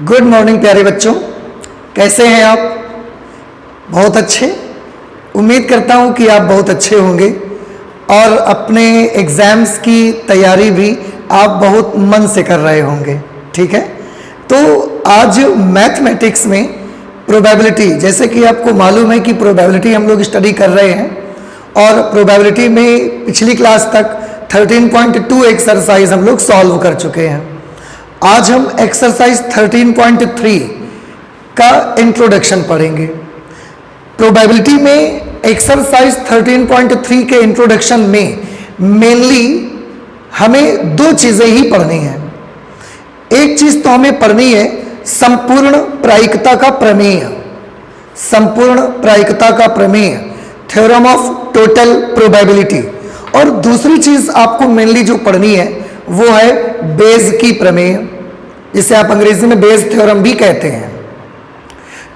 Good morning प्यारे बच्चों, कैसे हैं आप? बहुत अच्छे। उम्मीद करता हूं कि आप बहुत अच्छे होंगे और अपने एग्ज़ाम्स की तैयारी भी आप बहुत मन से कर रहे होंगे। ठीक है, तो आज मैथमेटिक्स में प्रोबेबिलिटी, जैसे कि आपको मालूम है कि प्रोबेबिलिटी हम लोग स्टडी कर रहे हैं और प्रोबेबिलिटी में पिछली क्लास तक 13.2 एक्सरसाइज हम लोग सॉल्व कर चुके हैं। आज हम एक्सरसाइज 13.3 का इंट्रोडक्शन पढ़ेंगे। प्रोबेबिलिटी में एक्सरसाइज 13.3 के इंट्रोडक्शन में मेनली हमें दो चीज़ें ही पढ़नी हैं। एक चीज़ तो हमें पढ़नी है संपूर्ण प्रायिकता का प्रमेय, संपूर्ण प्रायिकता का प्रमेय, थ्योरम ऑफ टोटल प्रोबेबिलिटी, और दूसरी चीज़ आपको मेनली जो पढ़नी है वो है बेज की प्रमेय, जिसे आप अंग्रेजी में बेज थ्योरम भी कहते हैं।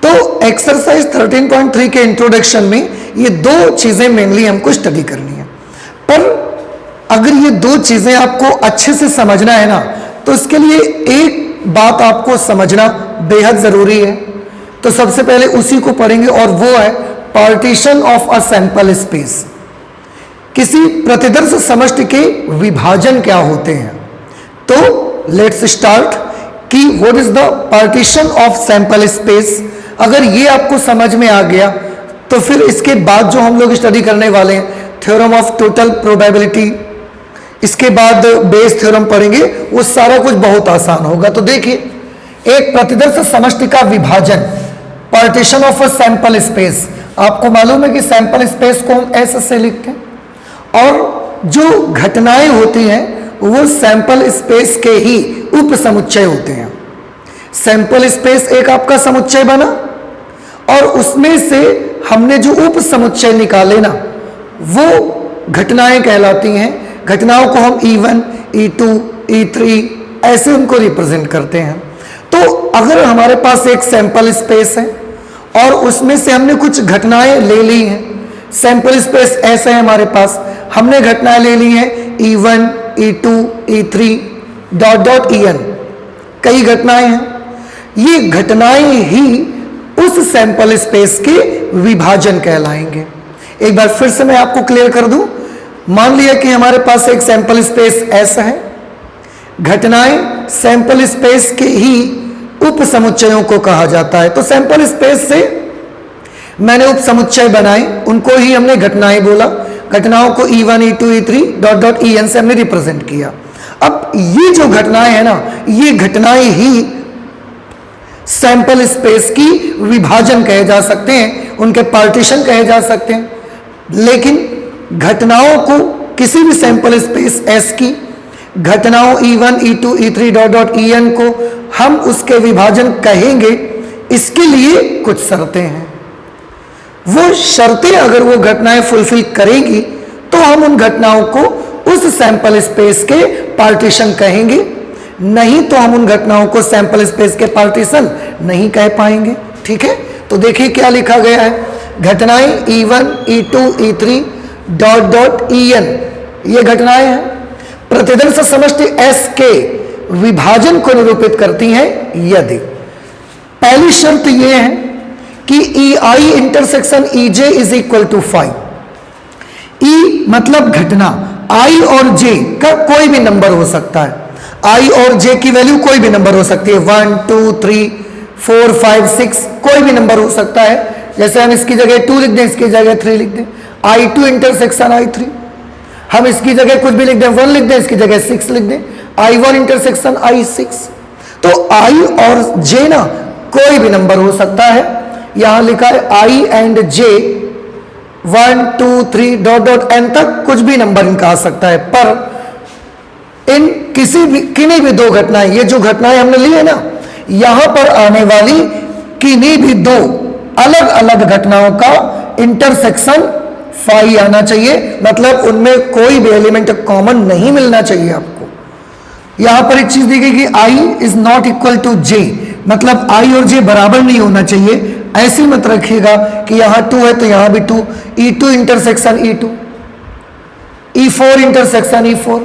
तो एक्सरसाइज 13.3 के इंट्रोडक्शन में ये दो चीज़ें मेनली हमको स्टडी करनी है। पर अगर ये दो चीज़ें आपको अच्छे से समझना है ना, तो इसके लिए एक बात आपको समझना बेहद ज़रूरी है। तो सबसे पहले उसी को पढ़ेंगे और वो है partition of a sample space. किसी प्रतिदर्श समष्टि के विभाजन क्या होते हैं? तो लेट्स स्टार्ट कि what is the partition of sample space. अगर ये आपको समझ में आ गया तो फिर इसके बाद जो हम लोग स्टडी करने वाले हैं थ्योरम ऑफ टोटल प्रोबेबिलिटी, इसके बाद बेस थ्योरम पढ़ेंगे, वो सारा कुछ बहुत आसान होगा। तो देखिए, एक प्रतिदर्श समष्टि का विभाजन, partition of a sample space. आपको मालूम है कि सैंपल स्पेस को हम ऐसे से लिखते हैं और जो घटनाएं होती हैं वो सैंपल स्पेस के ही उप समुच्चय होते हैं। सैंपल स्पेस एक आपका समुच्चय बना और उसमें से हमने जो उप समुच्चय निकाले ना, वो घटनाएं कहलाती हैं। घटनाओं को हम E1, E2, E3 ऐसे उनको रिप्रेजेंट करते हैं। तो अगर हमारे पास एक सैंपल स्पेस है और उसमें से हमने कुछ घटनाएं ले ली हैं, सैंपल स्पेस ऐसे है हमारे पास, हमने घटनाएं ले ली हैं E1, E2, E3 dot En, कई घटनाएं हैं। ये घटनाएं ही उस सैंपल स्पेस के विभाजन कहलाएंगे। एक बार फिर से मैं आपको क्लियर कर दूं। मान लिया कि हमारे पास एक सैंपल स्पेस ऐसा है, घटनाएं सैंपल स्पेस के ही उप समुच्चयों को कहा जाता है। तो सैंपल स्पेस से मैंने उप समुच्चय बनाए, उनको ही हमने घटनाएं बोला। घटनाओं को E1, E2, E3 dot En से हमने रिप्रेजेंट किया। अब ये जो घटनाएं हैं ना, ये घटनाएं ही सैंपल स्पेस की विभाजन कहे जा सकते हैं, उनके पार्टीशन कहे जा सकते हैं। लेकिन घटनाओं को किसी भी सैंपल स्पेस S की घटनाओं E1, E2, E3 dot En को हम उसके विभाजन कहेंगे। इसके लिए कुछ शर्तें हैं। वो शर्तें अगर वो घटनाएं फुलफिल करेंगी तो हम उन घटनाओं को उस सैंपल स्पेस के पार्टीशन कहेंगे, नहीं तो हम उन घटनाओं को सैंपल स्पेस के पार्टीशन नहीं कह पाएंगे। ठीक है, तो देखिए क्या लिखा गया है। घटनाएं E1, E2, E3 dot En, ये घटनाएं हैं, प्रतिदर्श समष्टि S के विभाजन को निरूपित करती हैं यदि पहली शर्त यह है कि EI intersection EJ is equal to 5। E मतलब घटना, I और J का कोई भी नंबर हो सकता है। I और J की वैल्यू कोई भी नंबर हो सकती है, 1, 2, 3, 4, 5, 6, कोई भी नंबर हो सकता है। जैसे हम इसकी जगह 2 लिख दें, इसकी जगह 3 लिख दें, I2 इंटरसेक्शन I3। हम इसकी जगह कुछ भी लिख दें, 1 लिख दें, इसकी जगह 6 लिख दें, I1 इंटरसेक्शन I6। तो I और J ना कोई भी नंबर हो सकता है। यहां लिखा है I and J 1, 2, 3 dot N तक कुछ भी नंबर इनका आ सकता है। पर इन किन्हीं भी दो घटनाएं, ये जो घटनाएं हमने ली है ना, यहां पर आने वाली किन्हीं भी दो अलग अलग घटनाओं का इंटरसेक्शन 5 आना चाहिए। मतलब उनमें कोई भी एलिमेंट कॉमन नहीं मिलना चाहिए आपको। यहां पर एक चीज दी गई कि I is not equal to J, मतलब I और J बराबर नहीं होना चाहिए। ऐसे मत रखिएगा कि यहां 2 है तो यहां भी 2, E2 intersection E2, E4 intersection E4,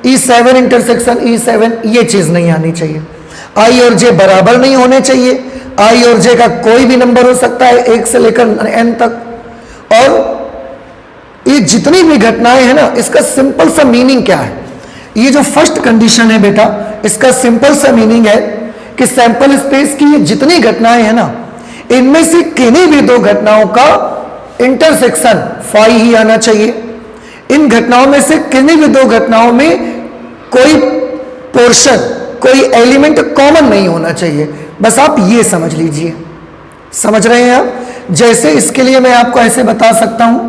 E7 intersection E7, ये चीज नहीं आनी चाहिए। आई और जे बराबर नहीं होने चाहिए। आई और जे का कोई भी नंबर हो सकता है 1 से लेकर n तक। और ये जितनी भी घटनाएं हैं ना, इसका सिंपल सा मीनिंग क्या है? ये जो फर्स्ट कंडीशन है बेटा, इसका सिंपल सा मीनिंग है कि सैंपल स्पेस की ये जितनी घटनाएं हैं ना, इनमें से किन्हीं भी दो घटनाओं का इंटरसेक्शन फाई ही आना चाहिए। इन घटनाओं में से किन्हीं भी दो घटनाओं में कोई पोर्शन, कोई एलिमेंट कॉमन नहीं होना चाहिए। बस आप ये समझ लीजिए। समझ रहे हैं आप? जैसे इसके लिए मैं आपको ऐसे बता सकता हूं,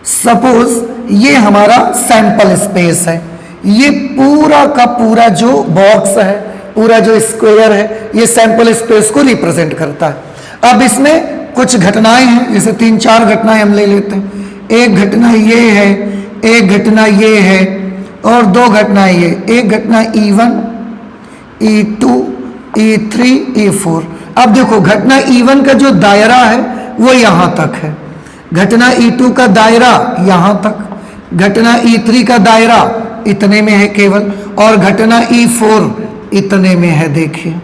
सपोज ये हमारा सैंपल स्पेस है, ये पूरा का पूरा जो बॉक्स है, पूरा जो स्क्वायर है, ये सैंपल स्पेस को रिप्रेजेंट करता है। अब इसमें कुछ घटनाएं हैं, जैसे 3-4 घटनाएं हम ले लेते हैं। एक घटना ये है, एक घटना ये है, और 2 घटनाएं ये। एक घटना E1, E2, E3, E4। अब देखो, घटना E1 का जो दायरा है वो यहां तक है, घटना E2 का दायरा यहां तक, घटना E3 का दायरा इतने में है केवल, और घटना E4 इतने में है। देखिए,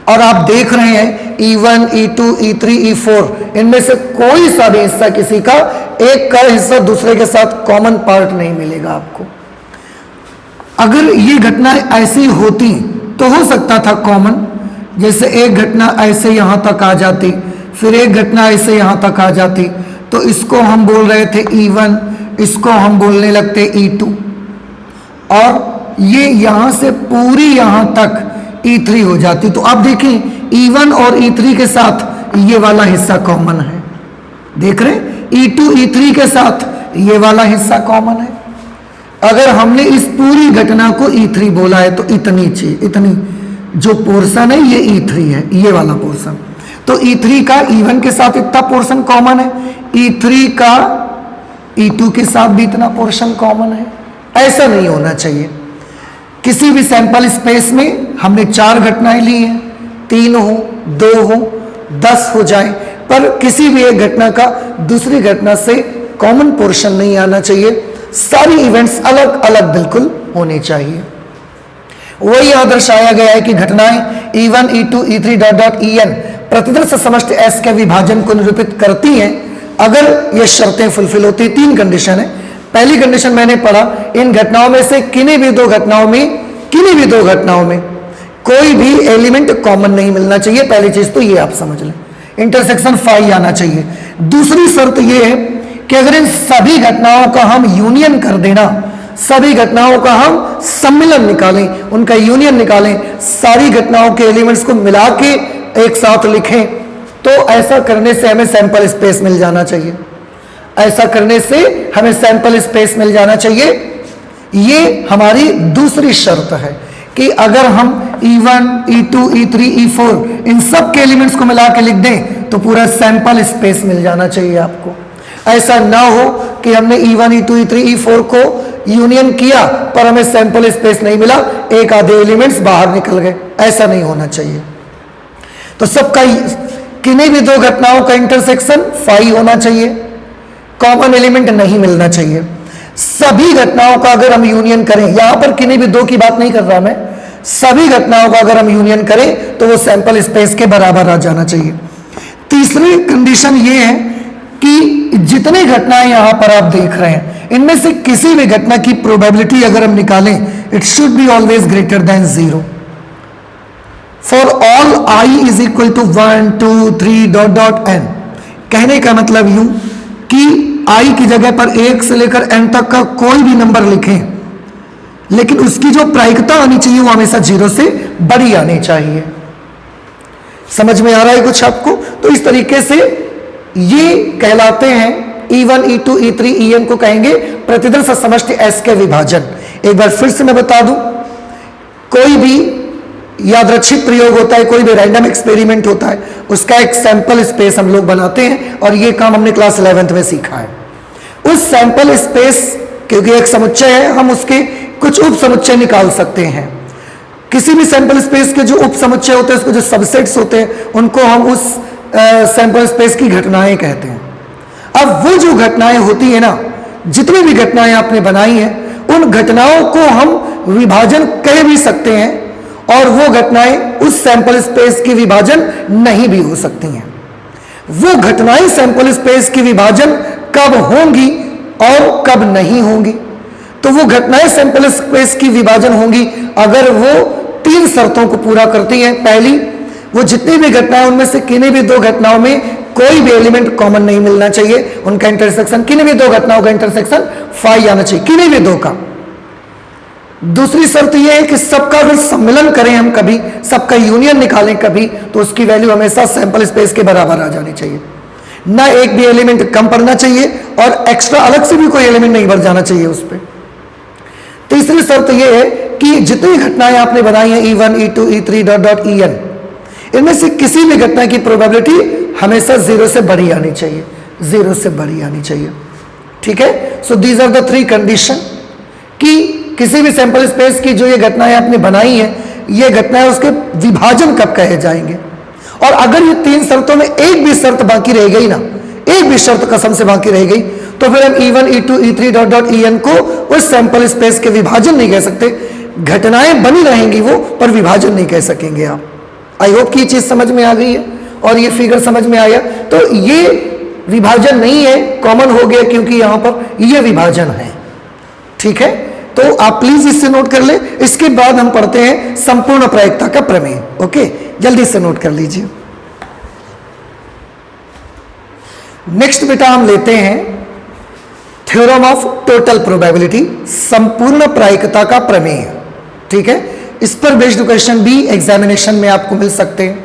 और आप देख रहे हैं E1, E2, E3, E4, इनमें से कोई सा भी हिस्सा, किसी का एक का हिस्सा दूसरे के साथ कॉमन पार्ट नहीं मिलेगा आपको। अगर ये घटना ऐसी होती तो हो सकता था कॉमन, जैसे एक घटना ऐसे यहां तक आ जाती, फिर एक घटना ऐसे यहां तक आ जाती, तो इसको हम बोल रहे थे E1, इसको हम बोलने लगते E2, और ये यहां से पूरी यहां तक E3 हो जाती। तो अब देखें, E1 और E3 के साथ ये वाला हिस्सा कॉमन है, देख रहे हैं? E2, E3 के साथ ये वाला हिस्सा कॉमन है। अगर हमने इस पूरी घटना को E3 बोला है तो इतनी चीज, इतनी जो पोर्शन है ये E3 है, ये वाला पोर्शन। तो E3 का E1 के साथ इतना पोर्शन कॉमन है, E3 का E2 के साथ भी इतना पोर्शन कॉमन है। ऐसा नहीं होना चाहिए। किसी भी सैंपल स्पेस में हमने 4 घटनाएं ली हैं, 3 हो, 2 हो, 10 हो जाए, पर किसी भी एक घटना का दूसरी घटना से कॉमन पोर्शन नहीं आना चाहिए। सारी इवेंट्स अलग अलग बिल्कुल होने चाहिए। वही यहां दर्शाया गया है कि घटनाएं E1, E2, E3 dot dot En प्रतिदर्श समष्टि S के विभाजन को निरूपित करती हैं अगर ये शर्तें फुलफिल होती। 3 कंडीशन है। पहली कंडीशन मैंने पढ़ा, इन घटनाओं में से किन्हीं भी दो घटनाओं में कोई भी एलिमेंट कॉमन नहीं मिलना चाहिए। पहली चीज तो ये आप समझ लें, इंटरसेक्शन फाई आना चाहिए। दूसरी शर्त ये है कि अगर इन सभी घटनाओं का हम यूनियन कर देना, सभी घटनाओं का हम सम्मिलन निकालें, उनका यूनियन निकालें, सारी घटनाओं के एलिमेंट्स को मिला के एक साथ लिखें, तो ऐसा करने से हमें सैंपल स्पेस मिल जाना चाहिए। ऐसा करने से हमें सैंपल स्पेस मिल जाना चाहिए। ये हमारी दूसरी शर्त है कि अगर हम E1, E2, E3, E4 इन सब के एलिमेंट्स को मिला के लिख दें तो पूरा सैंपल स्पेस मिल जाना चाहिए आपको। ऐसा ना हो कि हमने E1, E2, E3, E4 को यूनियन किया पर हमें सैंपल स्पेस नहीं मिला, एक आधे एलिमेंट्स बाहर निकल गए। ऐसा नहीं होना चाहिए। तो सबका किन्हीं भी दो घटनाओं का इंटरसेक्शन फाई होना चाहिए, कॉमन एलिमेंट नहीं मिलना चाहिए। सभी घटनाओं का अगर हम यूनियन करें, यहां पर किन्हीं भी दो की बात नहीं कर रहा मैं, सभी घटनाओं का अगर हम यूनियन करें तो वो सैंपल स्पेस के बराबर आ जाना चाहिए। तीसरी कंडीशन ये है कि जितनी घटनाएं यहां पर आप देख रहे हैं, इनमें से किसी भी घटना की प्रोबेबिलिटी अगर हम निकालें, it should be always greater than 0 for all I is equal to 1, 2, 3 dot dot n। कहने का मतलब यूं कि I की जगह पर 1 से लेकर n तक का कोई भी नंबर लिखें, लेकिन उसकी जो प्रायिकता आनी चाहिए वो हमेशा 0 से बड़ी आनी चाहिए। समझ में आ रहा है कुछ आपको? तो इस तरीके से ये कहलाते हैं E1, E2, E3, En को कहेंगे प्रतिदर्श समष्टि S के विभाजन। एक बार फिर से मैं बता दूं, कोई भी यादृच्छिक प्रयोग होता है, कोई भी रैंडम एक्सपेरिमेंट होता है, उसका एक सैंपल स्पेस हम लोग बनाते हैं, और ये काम हमने क्लास 11th में सीखा है। उस सैंपल स्पेस, क्योंकि एक समुच्चय है, हम उसके कुछ उप समुच्चय निकाल सकते हैं। किसी भी सैंपल स्पेस के जो उप समुच्चय होते हैं, उसके जो सबसेट्स होते हैं, उनको हम उस सैंपल स्पेस की घटनाएं कहते हैं। अब वो जो घटनाएं होती है ना, जितनी भी घटनाएं आपने बनाई हैं, उन घटनाओं को हम विभाजन कह भी सकते हैं, और वो घटनाएं उस सैंपल स्पेस की विभाजन नहीं भी हो सकती हैं। वो घटनाएं सैंपल स्पेस की विभाजन कब होंगी और कब नहीं होंगी? तो वो घटनाएं सैंपल स्पेस की विभाजन होंगी अगर वो 3 शर्तों को पूरा करती हैं। पहली, वो जितनी भी घटनाएं उनमें से किन्हीं भी 2 घटनाओं में कोई भी एलिमेंट कॉमन नहीं मिलना चाहिए, उनका इंटरसेक्शन, किन्हीं भी 2 घटनाओं का इंटरसेक्शन फाई आना चाहिए, किन्हीं भी 2 का। दूसरी शर्त यह है कि सबका अगर सम्मिलन करें हम कभी, सबका यूनियन निकालें कभी, तो उसकी वैल्यू हमेशा सैंपल स्पेस के बराबर आ जानी चाहिए, ना एक भी एलिमेंट कम पड़ना चाहिए और एक्स्ट्रा अलग से भी कोई एलिमेंट नहीं बढ़ जाना चाहिए उस पर। तीसरी शर्त यह है कि जितनी घटनाएं आपने बनाई हैं E1, E2, E3 dot dot En, इनमें से किसी भी घटना की प्रोबेबिलिटी हमेशा 0 से बड़ी आनी चाहिए, 0 से बड़ी आनी चाहिए। ठीक है, so these are the 3 condition कि किसी भी सैंपल स्पेस की जो ये घटनाएं आपने बनाई हैं, ये घटनाएं उसके विभाजन कब कहे जाएंगे। और अगर ये 3 शर्तों में एक भी शर्त बाकी रह गई ना, एक भी शर्त कसम से बाकी रह गई, तो फिर हम E1, E2, E3 dot dot En को उस सैंपल स्पेस के विभाजन नहीं कह सकते। घटनाएं बनी रहेंगी वो, पर विभाजन नहीं कह सकेंगे आप। आई होप कि ये चीज समझ में आ गई है और ये फिगर समझ में आया। तो ये विभाजन नहीं है, कॉमन हो गया क्योंकि यहां पर ये विभाजन है। ठीक है, तो आप प्लीज इससे नोट कर ले। इसके बाद हम पढ़ते हैं संपूर्ण प्रायिकता का प्रमेय। ओके, जल्दी से नोट कर लीजिए। नेक्स्ट बेटा हम लेते हैं थ्योरम ऑफ टोटल प्रोबेबिलिटी, संपूर्ण प्रायिकता का प्रमेय। ठीक है, इस पर बेस्ड क्वेश्चन भी एग्जामिनेशन में आपको मिल सकते हैं।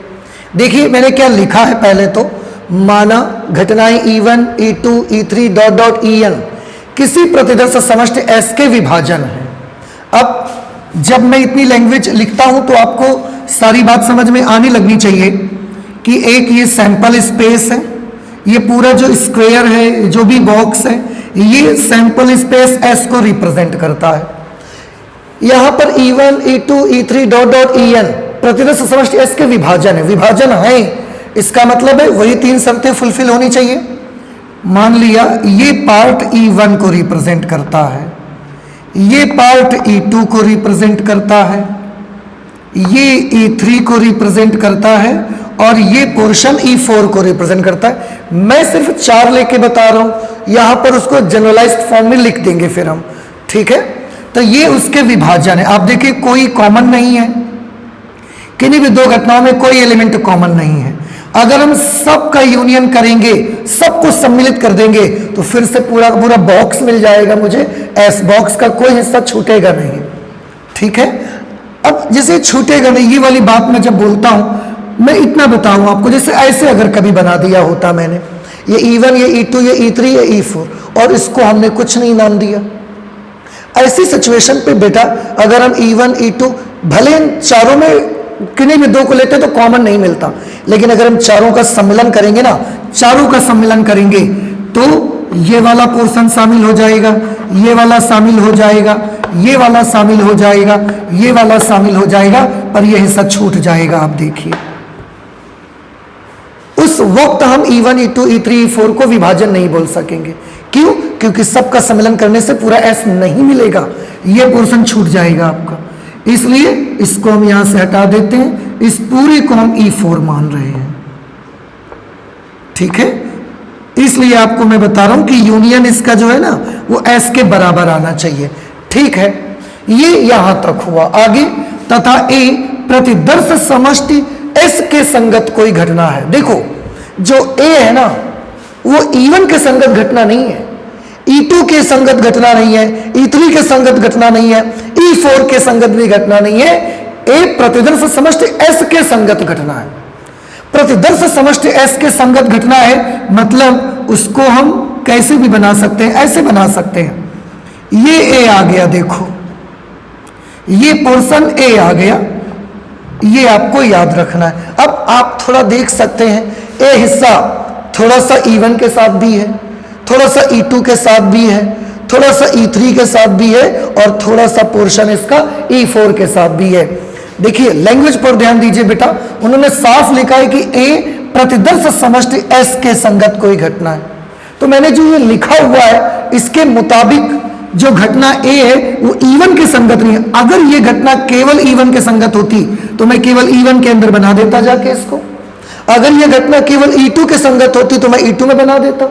देखिए मैंने क्या लिखा है, पहले तो माना घटनाएं E1, E2, E3 dot dot En किसी प्रतिदर्श समष्टि S के विभाजन है। अब जब मैं इतनी लैंग्वेज लिखता हूं तो आपको सारी बात समझ में आने लगनी चाहिए कि एक ये सैंपल स्पेस है, ये पूरा जो स्क्वायर है, जो भी बॉक्स है, ये सैंपल स्पेस S को रिप्रेजेंट करता है। यहां पर E1, E2, E3 dot dot En प्रतिदर्श समष्टि S के विभाजन है। विभाजन है, इसका मतलब है वही 3 शर्तें फुलफिल होनी चाहिए। मान लिया ये पार्ट E1 को रिप्रेजेंट करता है, ये पार्ट E2 को रिप्रेजेंट करता है, ये E3 को रिप्रेजेंट करता है और ये पोर्शन E4 को रिप्रेजेंट करता है। मैं सिर्फ 4 लेके बता रहा हूं, यहां पर उसको जनरलाइज्ड फॉर्म में लिख देंगे फिर हम। ठीक है, तो ये उसके विभाजन है। आप देखिए कोई कॉमन नहीं है, किन्हीं भी 2 घटनाओं में कोई एलिमेंट कॉमन नहीं है। अगर हम सबका यूनियन करेंगे, सबको सम्मिलित कर देंगे, तो फिर से पूरा पूरा बॉक्स मिल जाएगा मुझे। एस बॉक्स का कोई हिस्सा छूटेगा नहीं। ठीक है, अब जैसे छूटेगा नहीं, ये वाली बात मैं जब बोलता हूं, मैं इतना बताऊं आपको, जैसे ऐसे अगर कभी बना दिया होता मैंने, ये E1, ये E2, ये E3, ये E4 और इसको हमने कुछ नहीं नाम दिया। ऐसी सिचुएशन पे बेटा अगर हम E1, E2 भले इन चारों में किन्हीं भी 2 को लेते तो कॉमन नहीं मिलता, लेकिन अगर हम चारों का सम्मिलन करेंगे ना, चारों का सम्मिलन करेंगे तो ये वाला पोर्शन शामिल हो जाएगा, ये वाला शामिल हो जाएगा, ये वाला शामिल हो जाएगा, ये वाला शामिल हो जाएगा, पर यह हिस्सा छूट जाएगा। आप देखिए उस वक्त हम E1, E2, E3, E4 को विभाजन नहीं बोल सकेंगे। क्यों? क्योंकि सबका सम्मिलन करने से पूरा S नहीं मिलेगा, यह पोर्शन छूट जाएगा आपका। इसलिए इसको हम यहां से हटा देते हैं, इस पूरे को हम E4 मान रहे हैं। ठीक है, इसलिए आपको मैं बता रहा हूं कि यूनियन इसका जो है ना वो S के बराबर आना चाहिए। ठीक है, ये यहां तक हुआ। आगे तथा A प्रतिदर्श समष्टि S के संगत कोई घटना है। देखो जो A है ना वो E1 के संगत घटना नहीं है, E2 के संगत घटना नहीं है, E3 के संगत घटना नहीं है, E4 के संगत भी घटना नहीं है। A प्रतिदर्श समष्टि S के संगत घटना है। प्रतिदर्श समष्टि S के संगत घटना है मतलब उसको हम कैसे भी बना सकते हैं, ऐसे बना सकते हैं। ये A आ गया, देखो ये पोर्शन A आ गया, ये आपको याद रखना है। अब आप थोड़ा देख सकते हैं A हिस्सा थोड़ा सा E1 के साथ भी है, थोड़ा सा E2 के साथ भी है, थोड़ा सा E3 के साथ भी है और थोड़ा सा पोर्शन इसका E4 के साथ भी है। देखिए लैंग्वेज पर ध्यान दीजिए बेटा, उन्होंने साफ लिखा है कि A प्रतिदर्श समष्टि S के संगत कोई घटना है। तो मैंने जो ये लिखा हुआ है इसके मुताबिक जो घटना ए है वो E1 के संगत नहीं है। अगर ये घटना केवल E1 के संगत होती तो मैं केवल E1 के अंदर बना देता जाके इसको। अगर ये घटना केवल E2 के संगत होती तो मैं E2 में बना देता,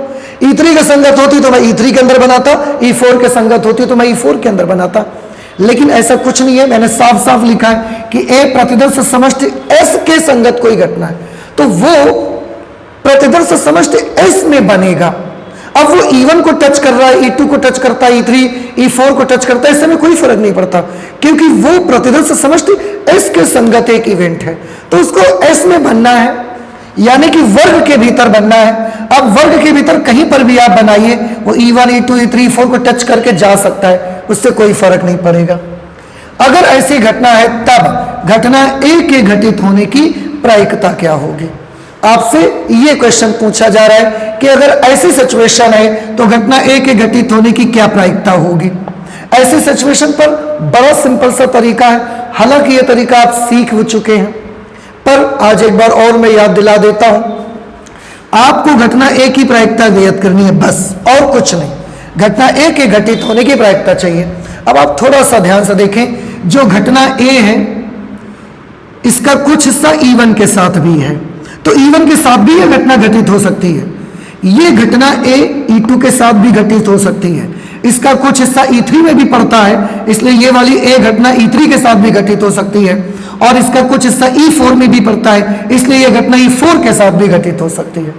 E3 के संगत होती तो मैं E3 के अंदर बनाता, E4 के संगत होती तो मैं E4 के अंदर बनाता। लेकिन ऐसा कुछ नहीं है, मैंने साफ साफ लिखा है कि ए प्रतिदर्श समष्टि S के संगत कोई घटना है तो वो प्रतिदर्श समष्टि S में बनेगा। अब वो E1 को टच कर रहा है, E2 को टच करता है, E3 E4 को टच करता है, इससे में कोई फर्क नहीं पड़ता क्योंकि वो प्रतिदर्श समष्टि S के संगत एक इवेंट है। तो उसको S में बनना है, यानी कि वर्ग के भीतर बनना है। अब वर्ग के भीतर कहीं पर भी आप बनाइए, वो E1 E2 E3 E4 को टच करके जा सकता है, उससे कोई फर्क नहीं पड़ेगा। अगर ऐसी घटना है तब घटना ए के घटित होने की प्रायिकता क्या होगी। आपसे ये क्वेश्चन पूछा जा रहा है कि अगर ऐसी सिचुएशन है तो घटना ए के घटित होने की क्या प्रायिकता होगी। ऐसी सिचुएशन पर बड़ा सिंपल सा तरीका है, हालांकि ये तरीका आप सीख चुके हैं, पर आज एक बार और मैं याद दिला देता हूं। आपको घटना ए की प्रायिकता ज्ञात करनी है, बस और कुछ नहीं। घटना ए के घटित होने की प्रायिकता चाहिए। अब आप थोड़ा सा ध्यान से देखें, जो घटना ए है इसका कुछ हिस्सा E1 के साथ भी है, तो E1 के साथ भी यह घटना घटित हो सकती है। ये घटना ए E2 के साथ भी घटित हो सकती है, इसका कुछ हिस्सा E3 में भी पड़ता है, इसलिए ये वाली ए घटना E3 के साथ भी घटित हो सकती है, और इसका कुछ हिस्सा E4 में भी पड़ता है, इसलिए यह घटना E4 के साथ भी घटित हो सकती है।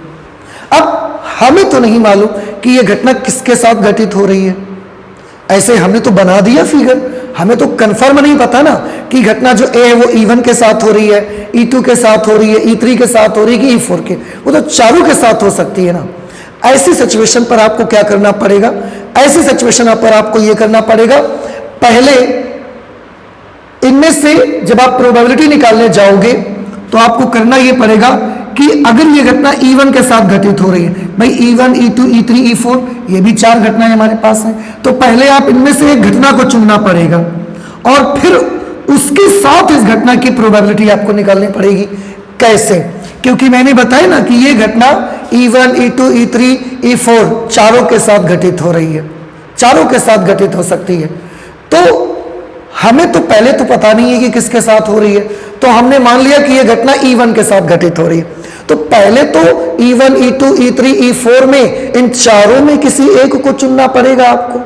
अब हमें तो नहीं मालूम कि यह घटना किसके साथ घटित हो रही है, ऐसे हमने तो बना दिया फिगर, हमें तो कंफर्म नहीं पता ना कि घटना जो ए है वो E1 के साथ हो रही है, E2 के साथ हो रही है, E3 के साथ हो रही है कि E4 के, वो तो चारों के साथ हो सकती है ना। ऐसी सिचुएशन पर आपको क्या करना पड़ेगा, ऐसी सिचुएशन पर आपको ये करना पड़ेगा, पहले इनमें से जब आप प्रोबेबिलिटी निकालने जाओगे तो आपको करना ये पड़ेगा कि अगर ये घटना E1 के साथ घटित हो रही है, भाई E1 E2 E3 E4 ये भी चार घटनाएं हमारे पास हैं, तो पहले आप इनमें से एक घटना को चुनना पड़ेगा और फिर उसके साथ इस घटना की प्रोबेबिलिटी आपको निकालनी पड़ेगी। कैसे? क्योंकि मैंने बताया ना कि ये घटना E1 E2 E3 E4 चारों के साथ घटित हो रही है, चारों के साथ घटित हो सकती है। तो हमें तो पहले तो पता नहीं है कि किसके साथ हो रही है, तो हमने मान लिया कि यह घटना E1 के साथ घटित हो रही है। तो पहले तो E1 E2 E3 E4 में इन चारों में किसी एक को चुनना पड़ेगा आपको,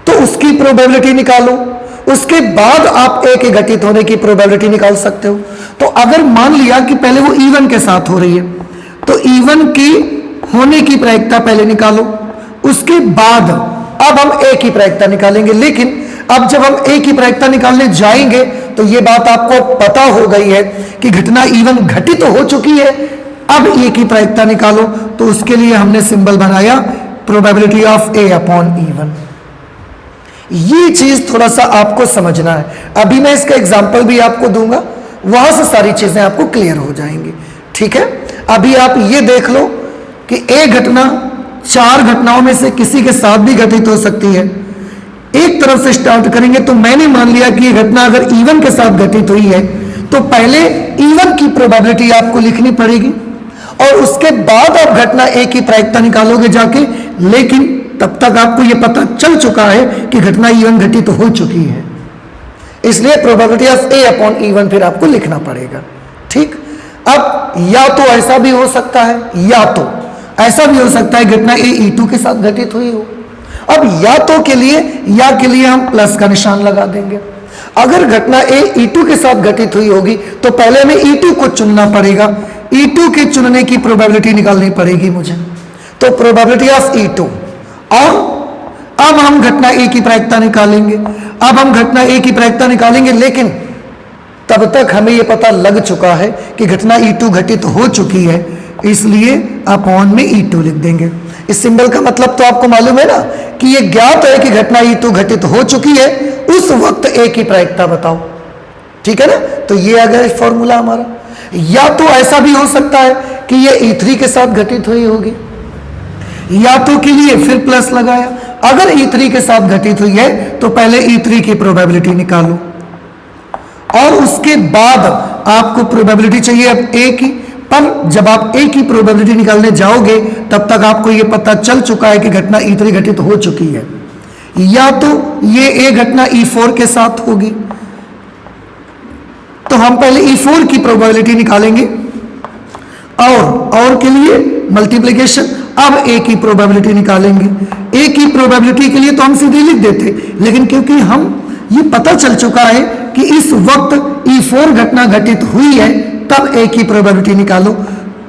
तो उसकी प्रोबेबिलिटी निकालो, उसके बाद आप ए के घटित होने की प्रोबेबिलिटी निकाल सकते हो। तो अगर मान लिया कि पहले वो E1 के साथ हो रही है, तो E1 की होने की प्रायिकता पहले निकालो, उसके बाद अब हम ए की प्रायिकता निकालेंगे। लेकिन अब जब हम ए की प्रायिकता निकालने जाएंगे तो ये बात आपको पता हो गई है कि घटना E1 घटित तो हो चुकी है, अब ए की प्रायिकता निकालो, तो उसके लिए हमने सिंबल बनाया probability of A upon E1। ये चीज थोड़ा सा आपको समझना है, अभी मैं इसका एग्जाम्पल भी आपको दूंगा, वहां से सारी चीजें आपको क्लियर हो जाएंगी। ठीक है, अभी आप ये देख लो कि ए घटना चार घटनाओं में से किसी के साथ भी घटित हो सकती है। एक तरफ से स्टार्ट करेंगे तो मैंने मान लिया कि यह घटना अगर E1 के साथ घटित हुई है तो पहले E1 की प्रोबेबिलिटी आपको लिखनी पड़ेगी और उसके बाद आप घटना ए की प्रायिकता निकालोगे जाके, लेकिन तब तक आपको यह पता चल चुका है कि घटना E1 घटित हो चुकी है, इसलिए probability of A upon E1 फिर आपको लिखना पड़ेगा। ठीक, अब या तो ऐसा भी हो सकता है, या तो ऐसा भी हो सकता है घटना ए E2 के साथ घटित हुई हो। अब या तो के लिए हम प्लस का निशान लगा देंगे। अगर घटना ए E2 के साथ घटित हुई होगी तो पहले हमें E2 को चुनना पड़ेगा, E2 के चुनने की प्रोबेबिलिटी निकालनी पड़ेगी मुझे, तो प्रोबेबिलिटी ऑफ E2। और अब हम घटना ए की प्रायिकता निकालेंगे, लेकिन तब तक हमें यह पता लग चुका है कि घटना E2 घटित हो चुकी है, इसलिए अपॉन में E2 लिख देंगे। इस सिंबल का मतलब तो आपको मालूम है ना कि यह ज्ञात है कि घटना E2 घटित हो चुकी है, उस वक्त ए की प्रायिकता बताओ। ठीक है ना, तो ये आ गया फॉर्मूला हमारा। या तो ऐसा भी हो सकता है कि यह E3 के साथ घटित हुई होगी, या तो के लिए फिर प्लस लगाया। अगर E3 के साथ घटित हुई है तो पहले E3 की प्रोबेबिलिटी निकालो और उसके बाद आपको प्रोबेबिलिटी चाहिए अब ए की, पर जब आप ए की प्रोबेबिलिटी निकालने जाओगे तब तक आपको यह पता चल चुका है कि घटना E3 घटित हो चुकी है। या तो ये ए घटना E4 के साथ होगी, तो हम पहले E4 की प्रोबेबिलिटी निकालेंगे और के लिए मल्टीप्लिकेशन। अब ए की प्रोबेबिलिटी निकालेंगे। ए की प्रोबेबिलिटी के लिए तो हम सीधे लिख देते, लेकिन क्योंकि हम ये पता चल चुका है कि इस वक्त E4 घटना घटित हुई है, तब ए की प्रोबेबिलिटी निकालो,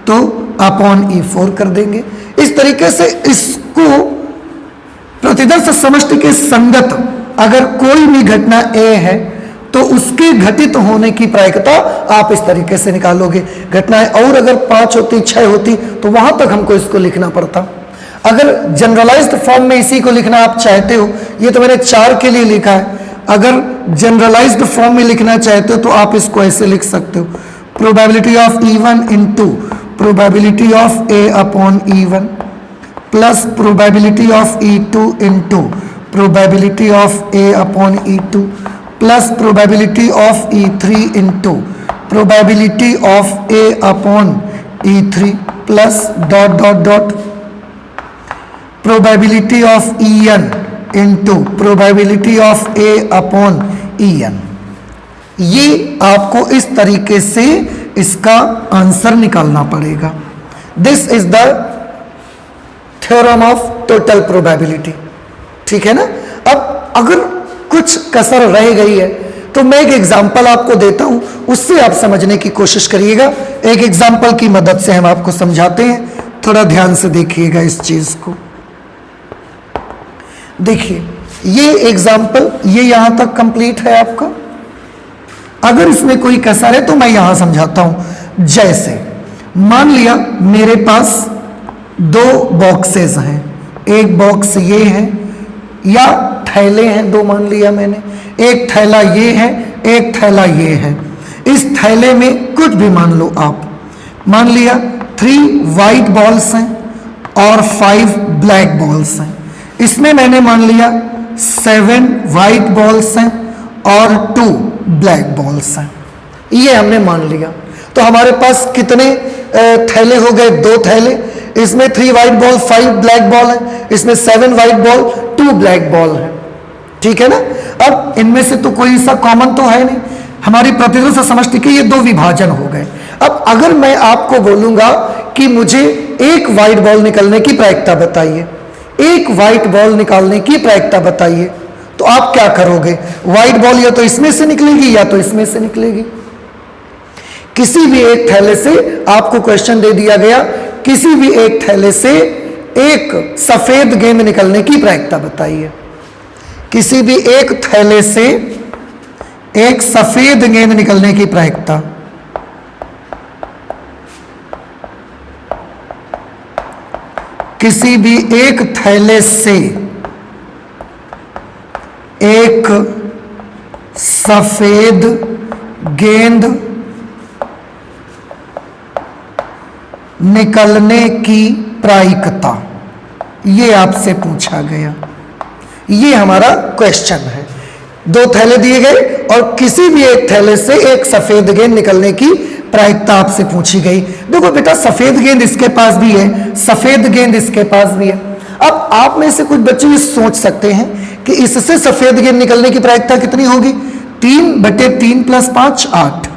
तो अपॉन E4 कर देंगे। इस तरीके से इसको प्रतिदर्श समष्टि के संगत अगर कोई भी घटना ए है तो उसके घटित होने की प्रायिकता आप इस तरीके से निकालोगे। घटनाएं और अगर 5 होती 6 होती तो वहां तक हमको इसको लिखना पड़ता। अगर जनरलाइज्ड फॉर्म में इसी को लिखना आप चाहते हो, ये तो मैंने 4 के लिए लिखा है, अगर जनरलाइज्ड फॉर्म में लिखना चाहते हो तो आप इसको ऐसे लिख सकते हो, probability of E1 into probability of A upon E1 plus probability of E2 into probability of A upon E2 plus probability of E3 into probability of A upon E3 plus dot dot dot probability of En into probability of A upon En। ये आपको इस तरीके से इसका answer निकालना पड़ेगा। This is the theorem of total probability. ठीक है ना। अब अगर कुछ कसर रह गई है तो मैं एक एग्जांपल आपको देता हूं, उससे आप समझने की कोशिश करिएगा। एक एग्जांपल की मदद से हम आपको समझाते हैं, थोड़ा ध्यान से देखिएगा इस चीज को। देखिए ये एग्जांपल ये यहां तक कंप्लीट है आपका। अगर इसमें कोई कसर है तो मैं यहां समझाता हूं। जैसे मान लिया मेरे पास 2 बॉक्सेस हैं, एक बॉक्स ये है या थैले हैं 2 मान लिया मैंने, एक थैला ये है एक थैला ये है। इस थैले में कुछ भी मान लो आप, मान लिया 3 वाइट बॉल्स हैं और 5 ब्लैक बॉल्स हैं। इसमें मैंने मान लिया 7 वाइट बॉल्स हैं और 2 ब्लैक बॉल्स हैं, ये हमने मान लिया। तो हमारे पास कितने थैले हो गए? 2 थैले। इसमें 3 वाइट बॉल 5 ब्लैक बॉल है, इसमें 7 वाइट बॉल 2 ब्लैक बॉल है। ठीक है ना। अब इनमें से तो कोई सा कॉमन तो है नहीं, हमारी प्रतिदर्श समष्टि के ये 2 विभाजन हो गए। अब अगर मैं आपको बोलूंगा कि मुझे एक वाइट बॉल निकलने की प्रायिकता बताइए, एक वाइट बॉल निकालने की प्रायिकता बताइए, तो आप क्या करोगे? वाइट बॉल या तो इसमें से निकलेगी या तो इसमें से निकलेगी। किसी भी एक थैले से आपको क्वेश्चन दे दिया गया, किसी भी एक थैले से एक सफेद गेंद निकलने की प्रायिकता बताइए। किसी भी एक थैले से एक सफेद गेंद निकलने की प्रायिकता। किसी भी एक थैले से एक सफेद गेंद निकलने की प्रायिकता, ये आपसे पूछा गया। ये हमारा क्वेश्चन है। 2 थैले दिए गए और किसी भी एक थैले से एक सफेद गेंद निकलने की प्रायिकता आपसे पूछी गई। देखो बेटा, सफेद गेंद इसके पास भी है, सफेद गेंद इसके पास भी है। अब आप में से कुछ बच्चे ये सोच सकते हैं कि इससे सफेद गेंद निकलने की प्रायिकता कितनी होगी? 3/3 + 5 8,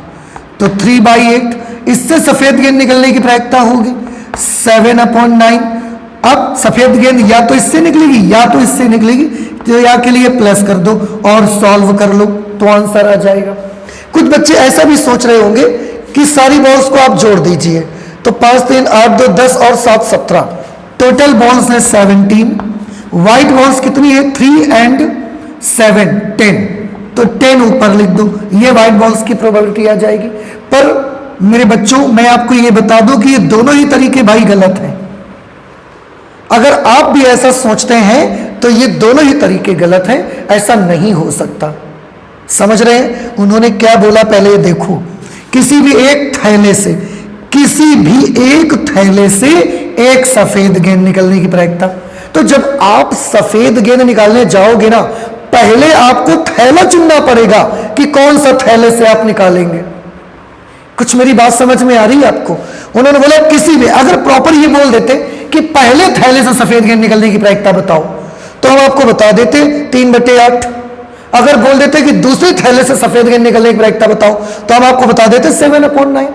तो 3/8। इससे सफेद गेंद निकलने की प्रायिकता होगी 7/9। अब सफेद गेंद या तो इससे निकलेगी या तो इससे निकलेगी, तो या के लिए प्लस कर दो और सॉल्व कर लो तो आंसर आ जाएगा। कुछ बच्चे ऐसा भी सोच रहे होंगे कि सारी बॉल्स को आप जोड़ दीजिए, तो 5 3 8 2 10 और 7 17, टोटल बॉल्स है 17। व्हाइट बॉल्स कितनी है? 3 and 7 10, तो 10 ऊपर लिख दो, ये व्हाइट बॉल्स की प्रोबेबिलिटी आ जाएगी। पर मेरे बच्चों, मैं आपको ये बता दूं कि ये दोनों ही तरीके भाई गलत हैं। अगर आप भी ऐसा सोचते हैं तो ये दोनों ही तरीके गलत हैं, ऐसा नहीं हो सकता। समझ रहे हैं उन्होंने क्या बोला? पहले ये देखो, किसी भी एक थैले से, किसी भी एक थैले से एक सफेद गेंद निकलने की प्रायिकता। तो जब आप सफेद गेंद निकालने जाओगे ना, पहले आपको थैला चुनना पड़ेगा कि कौन सा थैले से आप निकालेंगे। कुछ मेरी बात समझ में आ रही है आपको? उन्होंने बोला किसी भी, अगर प्रॉपर ये बोल देते कि पहले थैले से सफेद गेंद निकलने की प्रायिकता बताओ, तो हम आपको बता देते 3/8। अगर बोल देते कि दूसरे थैले से सफेद गेंद निकलने की प्रायिकता बताओ, तो हम आपको बता देते 7/9।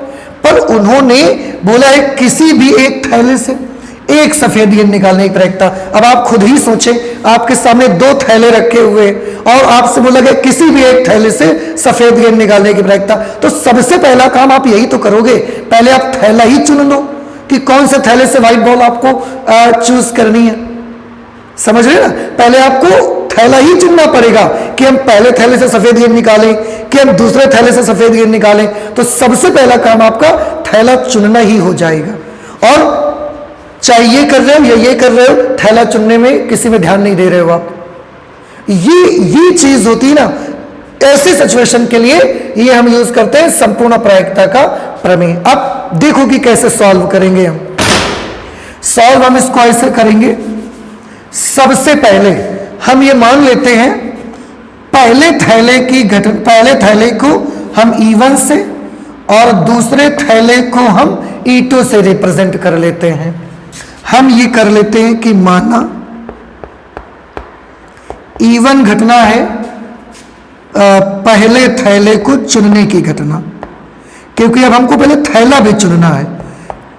पर उन्होंने बोला है किसी भी एक थैले से एक सफेद गेंद निकालने की प्रायिकता। अब आप खुद ही सोचें, आपके सामने 2 थैले रखे हुए और आपसे बोला गया किसी भी एक थैले से सफेद गेंद निकालने की प्रायिकता, तो सबसे पहला काम आप यही तो करोगे, पहले आप थैला ही चुन लो कि कौन से थैले से व्हाइट बॉल आपको चूज करनी है। समझ रहे ना, पहले आपको थैला ही चुनना पड़ेगा कि हम पहले थैले से सफेद गेंद निकालें कि हम दूसरे थैले से सफेद गेंद निकालें। तो सबसे पहला काम आपका थैला चुनना ही हो जाएगा। और चाहे ये कर रहे हो या ये कर रहे हो, थैला चुनने में किसी में ध्यान नहीं दे रहे हो आप। ये चीज होती है ना, ऐसे सिचुएशन के लिए ये हम यूज करते हैं संपूर्ण प्रायिकता का प्रमेय। अब देखो कि कैसे सॉल्व करेंगे हम। सॉल्व हम इसको ऐसे करेंगे, सबसे पहले हम ये मान लेते हैं पहले थैले को हम E1 से और दूसरे थैले को हम E2 से रिप्रेजेंट कर लेते हैं। हम ये कर लेते हैं कि माना E1 घटना है पहले थैले को चुनने की घटना, क्योंकि अब हमको पहले थैला भी चुनना है।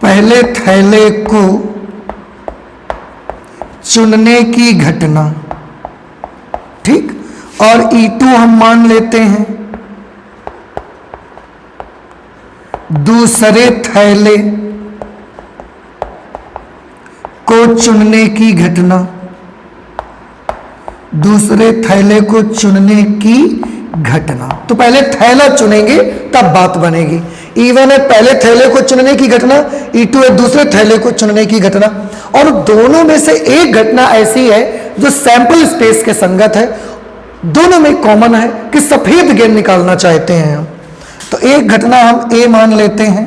पहले थैले को चुनने की घटना, ठीक। और E2 हम मान लेते हैं दूसरे थैले को चुनने की घटना, दूसरे थैले को चुनने की घटना। तो पहले थैला चुनेंगे तब बात बनेगी। E1 है पहले थैले को चुनने की घटना, E2 है दूसरे थैले को चुनने की घटना। और दोनों में से एक घटना ऐसी है जो सैंपल स्पेस के संगत है, दोनों में कॉमन है कि सफेद गेंद निकालना चाहते हैं हम। तो एक घटना हम A मान लेते हैं,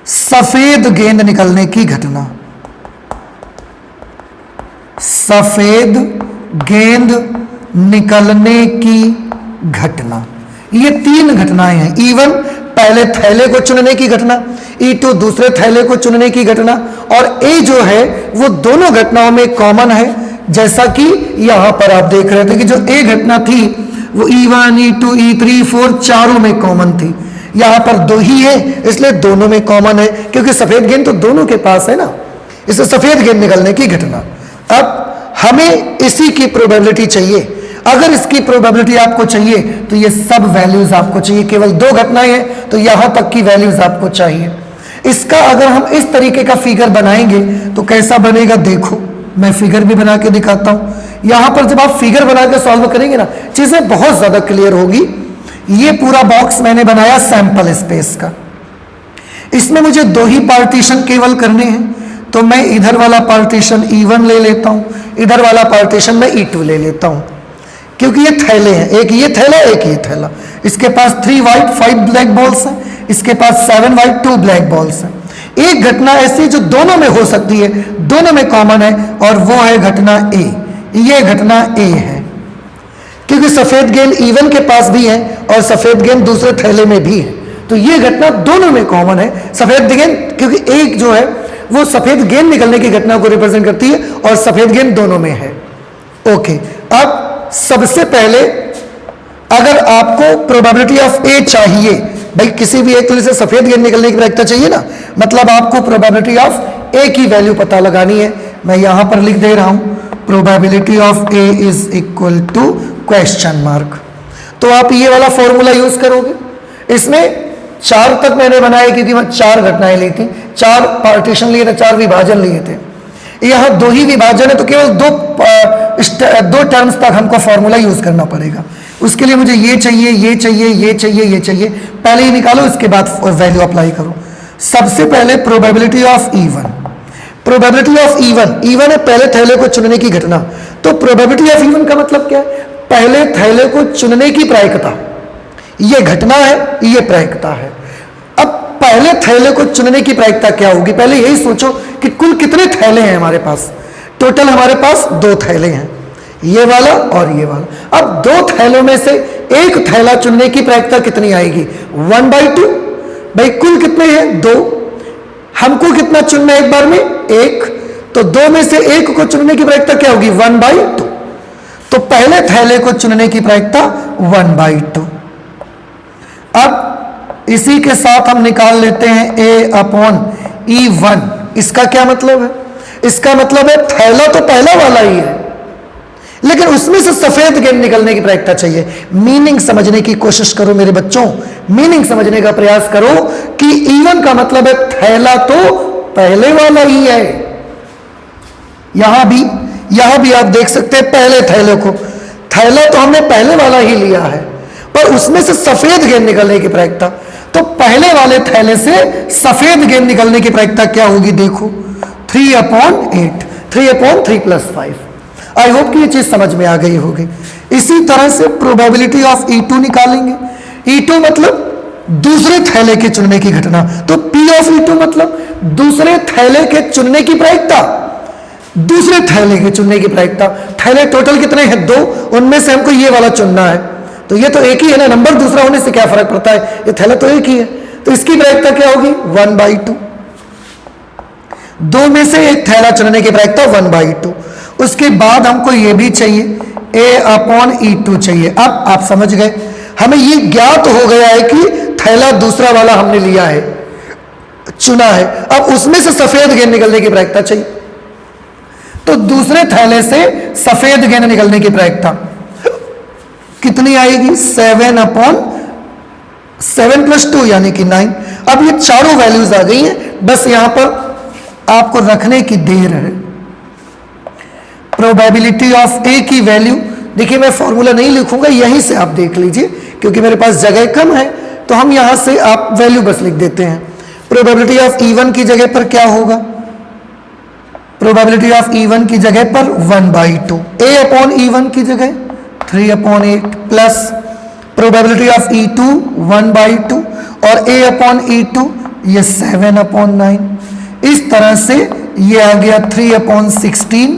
सफेद गेंद निकलने की घटना। सफेद गेंद निकलने की घटना, ये 3 घटनाएं हैं। E1 पहले थैले को चुनने की घटना, E2 दूसरे थैले को चुनने की घटना, और A जो है वो दोनों घटनाओं में कॉमन है। जैसा कि यहां पर आप देख रहे थे कि जो A घटना थी वो E1, E2, E3, E4 चारों में कॉमन थी। यहां पर 2 ही है, इसलिए दोनों में कॉमन है, क्योंकि सफेद गेंद तो दोनों के पास है ना, इससे सफेद गेंद निकलने की घटना। अब हमें इसी की प्रोबेबिलिटी चाहिए। अगर इसकी प्रोबेबिलिटी आपको चाहिए तो ये सब वैल्यूज आपको चाहिए। केवल 2 घटनाएं हैं तो यहां तक की वैल्यूज आपको चाहिए। इसका अगर हम इस तरीके का फिगर बनाएंगे तो कैसा बनेगा, देखो मैं फिगर भी बना के दिखाता हूं। यहां पर जब आप फिगर बना के सॉल्व करेंगे ना, चीजें बहुत ज्यादा क्लियर होगी। ये पूरा बॉक्स मैंने बनाया सैंपल स्पेस का, इसमें मुझे 2 ही पार्टीशन केवल करने हैं। तो मैं इधर वाला पार्टीशन E1 ले लेता हूं, इधर वाला पार्टीशन मैं E2 ले लेता हूं, क्योंकि ये थैले हैं, एक ये थैला एक ये थैला। इसके पास 3 व्हाइट 5 ब्लैक बॉल्स हैं, इसके पास 7 व्हाइट 2 ब्लैक बॉल्स हैं। एक घटना ऐसी जो दोनों में हो सकती है, दोनों में कॉमन है, और वो है घटना A। ये घटना A है, क्योंकि सफेद गेंद E1 के पास भी है और सफेद गेंद दूसरे थैले में भी है, तो ये घटना दोनों में कॉमन है। सफेद गेंद, क्योंकि एक जो है वो सफेद गेंद निकलने की घटना को रिप्रेजेंट करती है और सफेद गेंद दोनों में है। ओके, अब सबसे पहले अगर आपको प्रोबेबिलिटी ऑफ A चाहिए, भाई किसी भी एक से सफेद गेंद निकलने की प्रायिकता चाहिए ना, मतलब आपको प्रोबेबिलिटी ऑफ A की वैल्यू पता लगानी है। मैं यहां पर लिख दे रहा हूं, probability of A is equal to question mark. तो आप ये वाला फॉर्मूला यूज करोगे। इसमें 4 तक मैंने बनाया क्योंकि मैं 4 घटनाएं ली थी, 4 पार्टीशन लिए थे, 4 विभाजन लिए थे। यहां 2 ही विभाजन है, तो केवल 2 टर्म्स तक हमको फॉर्मूला यूज करना पड़ेगा। उसके लिए मुझे ये चाहिए, ये चाहिए, ये चाहिए, ये चाहिए, पहले ही निकालो, इसके बाद वैल्यू अप्लाई करो। सबसे पहले probability of E1, probability of E1 है पहले थैले को चुनने की घटना। तो प्रोबेबिलिटी ऑफ E1 का मतलब क्या है, पहले थैले को चुनने की प्रायिकता। ये घटना है, ये प्रायिकता है। अब पहले थैले को चुनने की प्रायिकता क्या होगी, पहले यही सोचो कि कुल कितने थैले हैं हमारे पास। टोटल हमारे पास 2 थैले हैं, ये वाला और ये वाला। अब 2 थैलों में से एक थैला चुनने की प्रायिकता कितनी आएगी, 1/2। भाई कुल कितने हैं, 2, हमको कितना चुनना है एक बार में, 1। तो 2 में से एक को चुनने की प्रायिकता क्या होगी? 1/2। तो पहले थैले को चुनने की प्रायिकता 1/2। अब इसी के साथ हम निकाल लेते हैं A/E1। इसका क्या मतलब है? इसका मतलब है थैला तो पहला वाला ही है, लेकिन उसमें से सफेद गेंद निकलने की प्रायिकता चाहिए। मीनिंग समझने की कोशिश करो मेरे बच्चों, मीनिंग समझने का प्रयास करो कि E1 का मतलब है थैला तो पहले वाला ही है। यहां भी आप देख सकते हैं पहले थैले को, थैला तो हमने पहले वाला ही लिया है, पर उसमें से सफेद गेंद निकलने की प्रायिकता, तो पहले वाले थैले से सफेद गेंद निकलने की प्रायिकता क्या होगी? देखो 3/8, 3/3 + 5। आई होप कि ये चीज समझ में आ गई होगी। इसी तरह से प्रोबेबिलिटी ऑफ E2 निकालेंगे। E2 मतलब दूसरे थैले के चुनने की घटना, तो P ऑफ E2 मतलब दूसरे थैले के चुनने की प्रायिकता, दूसरे थैले के चुनने की प्रायिकता। थैले टोटल कितने हैं? 2, उनमें से हमको ये वाला चुनना है, तो ये तो एक ही है ना, नंबर दूसरा होने से क्या फर्क पड़ता है, ये थैला तो एक ही है, तो इसकी प्रायिकता क्या होगी? 1/2। 2 में से एक थैला चुनने की प्रायिकता 1/2। उसके बाद हमको ये भी चाहिए, A/E2 चाहिए। अब आप समझ गए, हमें ये ज्ञात हो गया है कि थैला दूसरा वाला हमने लिया है, चुना है, अब उसमें से सफेद गेंद निकलने की प्रायिकता चाहिए। तो दूसरे थैले से सफेद गेंद निकलने की प्रायिकता कितनी आएगी? 7/7 + 2 यानी कि 9। अब ये चारों वैल्यूज आ गई हैं, बस यहां पर आपको रखने की देर है। प्रोबेबिलिटी ऑफ ए की वैल्यू, देखिए मैं फॉर्मूला नहीं लिखूंगा, यहीं से आप देख लीजिए, क्योंकि मेरे पास जगह कम है, तो हम यहां से आप वैल्यू बस लिख देते हैं। प्रोबेबिलिटी ऑफ E1 की जगह पर क्या होगा? प्रोबेबिलिटी ऑफ E1 की जगह पर 1/2, A/E1 की जगह 3/8 प्लस प्रोबेबिलिटी ऑफ E2 1/2 और A/E2 ये 7/9। इस तरह से ये आ गया 3/16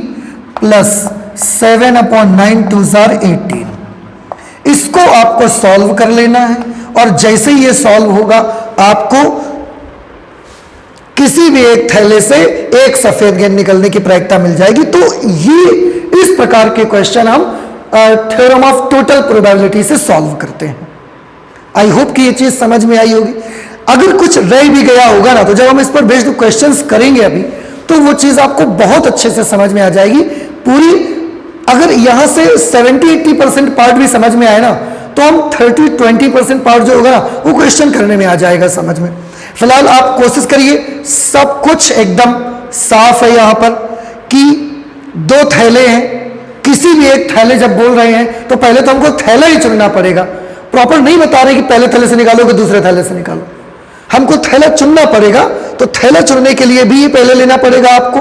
प्लस 7/9 2 18। इसको आपको सॉल्व कर लेना है, और जैसे ही ये सॉल्व होगा आपको किसी भी एक थैले से एक सफेद गेंद निकलने की प्रायिकता मिल जाएगी। तो ये इस प्रकार के क्वेश्चन हम थ्योरम ऑफ टोटल प्रोबेबिलिटी से सॉल्व करते हैं। आई होप कि ये चीज समझ में आई होगी। अगर कुछ रह भी गया होगा ना, तो जब हम इस पर बेस्ड क्वेश्चंस करेंगे अभी, तो वो चीज आपको बहुत अच्छे से समझ में आ जाएगी पूरी। अगर यहां से 70-80% पार्ट भी समझ में आए ना, तो हम 30-20% पार्ट जो होगा ना, वो क्वेश्चन करने में आ जाएगा समझ में। फिलहाल आप कोशिश करिए, सब कुछ एकदम साफ है यहां पर कि 2 थैले हैं, किसी भी एक थैले जब बोल रहे हैं तो पहले तो हमको थैला ही चुनना पड़ेगा। प्रॉपर नहीं बता रहे कि पहले थैले से निकालो कि दूसरे थैले से निकालो, हमको थैला चुनना पड़ेगा। तो थैला चुनने के लिए भी पहले लेना पड़ेगा आपको,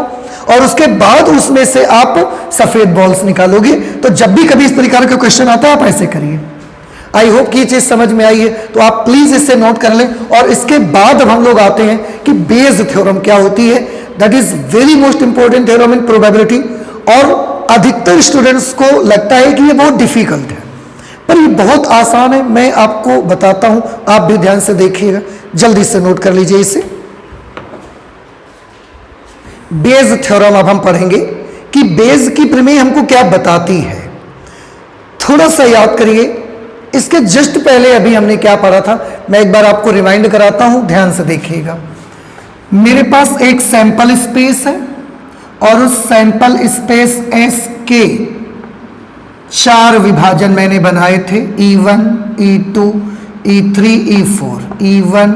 और उसके बाद उसमें से आप सफेद बॉल्स निकालोगे। तो जब भी कभी इस प्रकार का क्वेश्चन आता है आप ऐसे करिए। आई होप कि ये चीज समझ में आई है, तो आप प्लीज इसे नोट कर लें। और इसके बाद हम लोग आते हैं कि बेस थ्योरम क्या होती है। That is very most important theorem in probability, और अधिकतर स्टूडेंट्स को लगता है कि ये बहुत डिफिकल्ट है, पर ये बहुत आसान है। मैं आपको बताता हूं, आप भी ध्यान से देखिएगा, जल्दी से नोट कर लीजिए इसे। बेस थ्योरम अब हम पढ़ेंगे कि बेस की प्रमेय हमको क्या बताती है। थोड़ा सा याद करिए, इसके जस्ट पहले अभी हमने क्या पढ़ा था, मैं एक बार आपको रिमाइंड कराता हूं, ध्यान से देखिएगा। मेरे पास एक सैंपल स्पेस है, और उस सैंपल स्पेस S के 4 विभाजन मैंने बनाए थे, E1, E2, E3, E4, E1,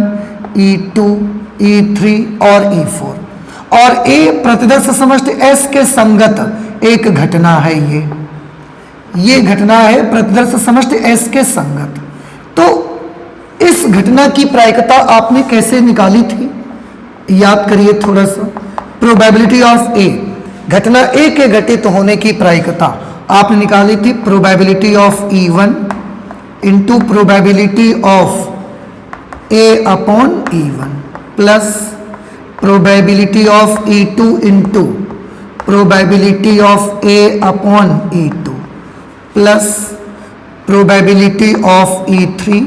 E2, E3 और E4। और A प्रतिदर्श समष्टि S के संगत एक घटना है। ये घटना है प्रतिदर्श समष्टि S के संगत। तो इस घटना की प्रायिकता आपने कैसे निकाली थी, याद करिए थोड़ा सा। प्रोबेबिलिटी ऑफ A, घटना A के घटित होने की प्रायिकता आपने निकाली थी probability of E1 into probability of A/E1 plus probability of E2 into probability of A/E2 plus probability of E3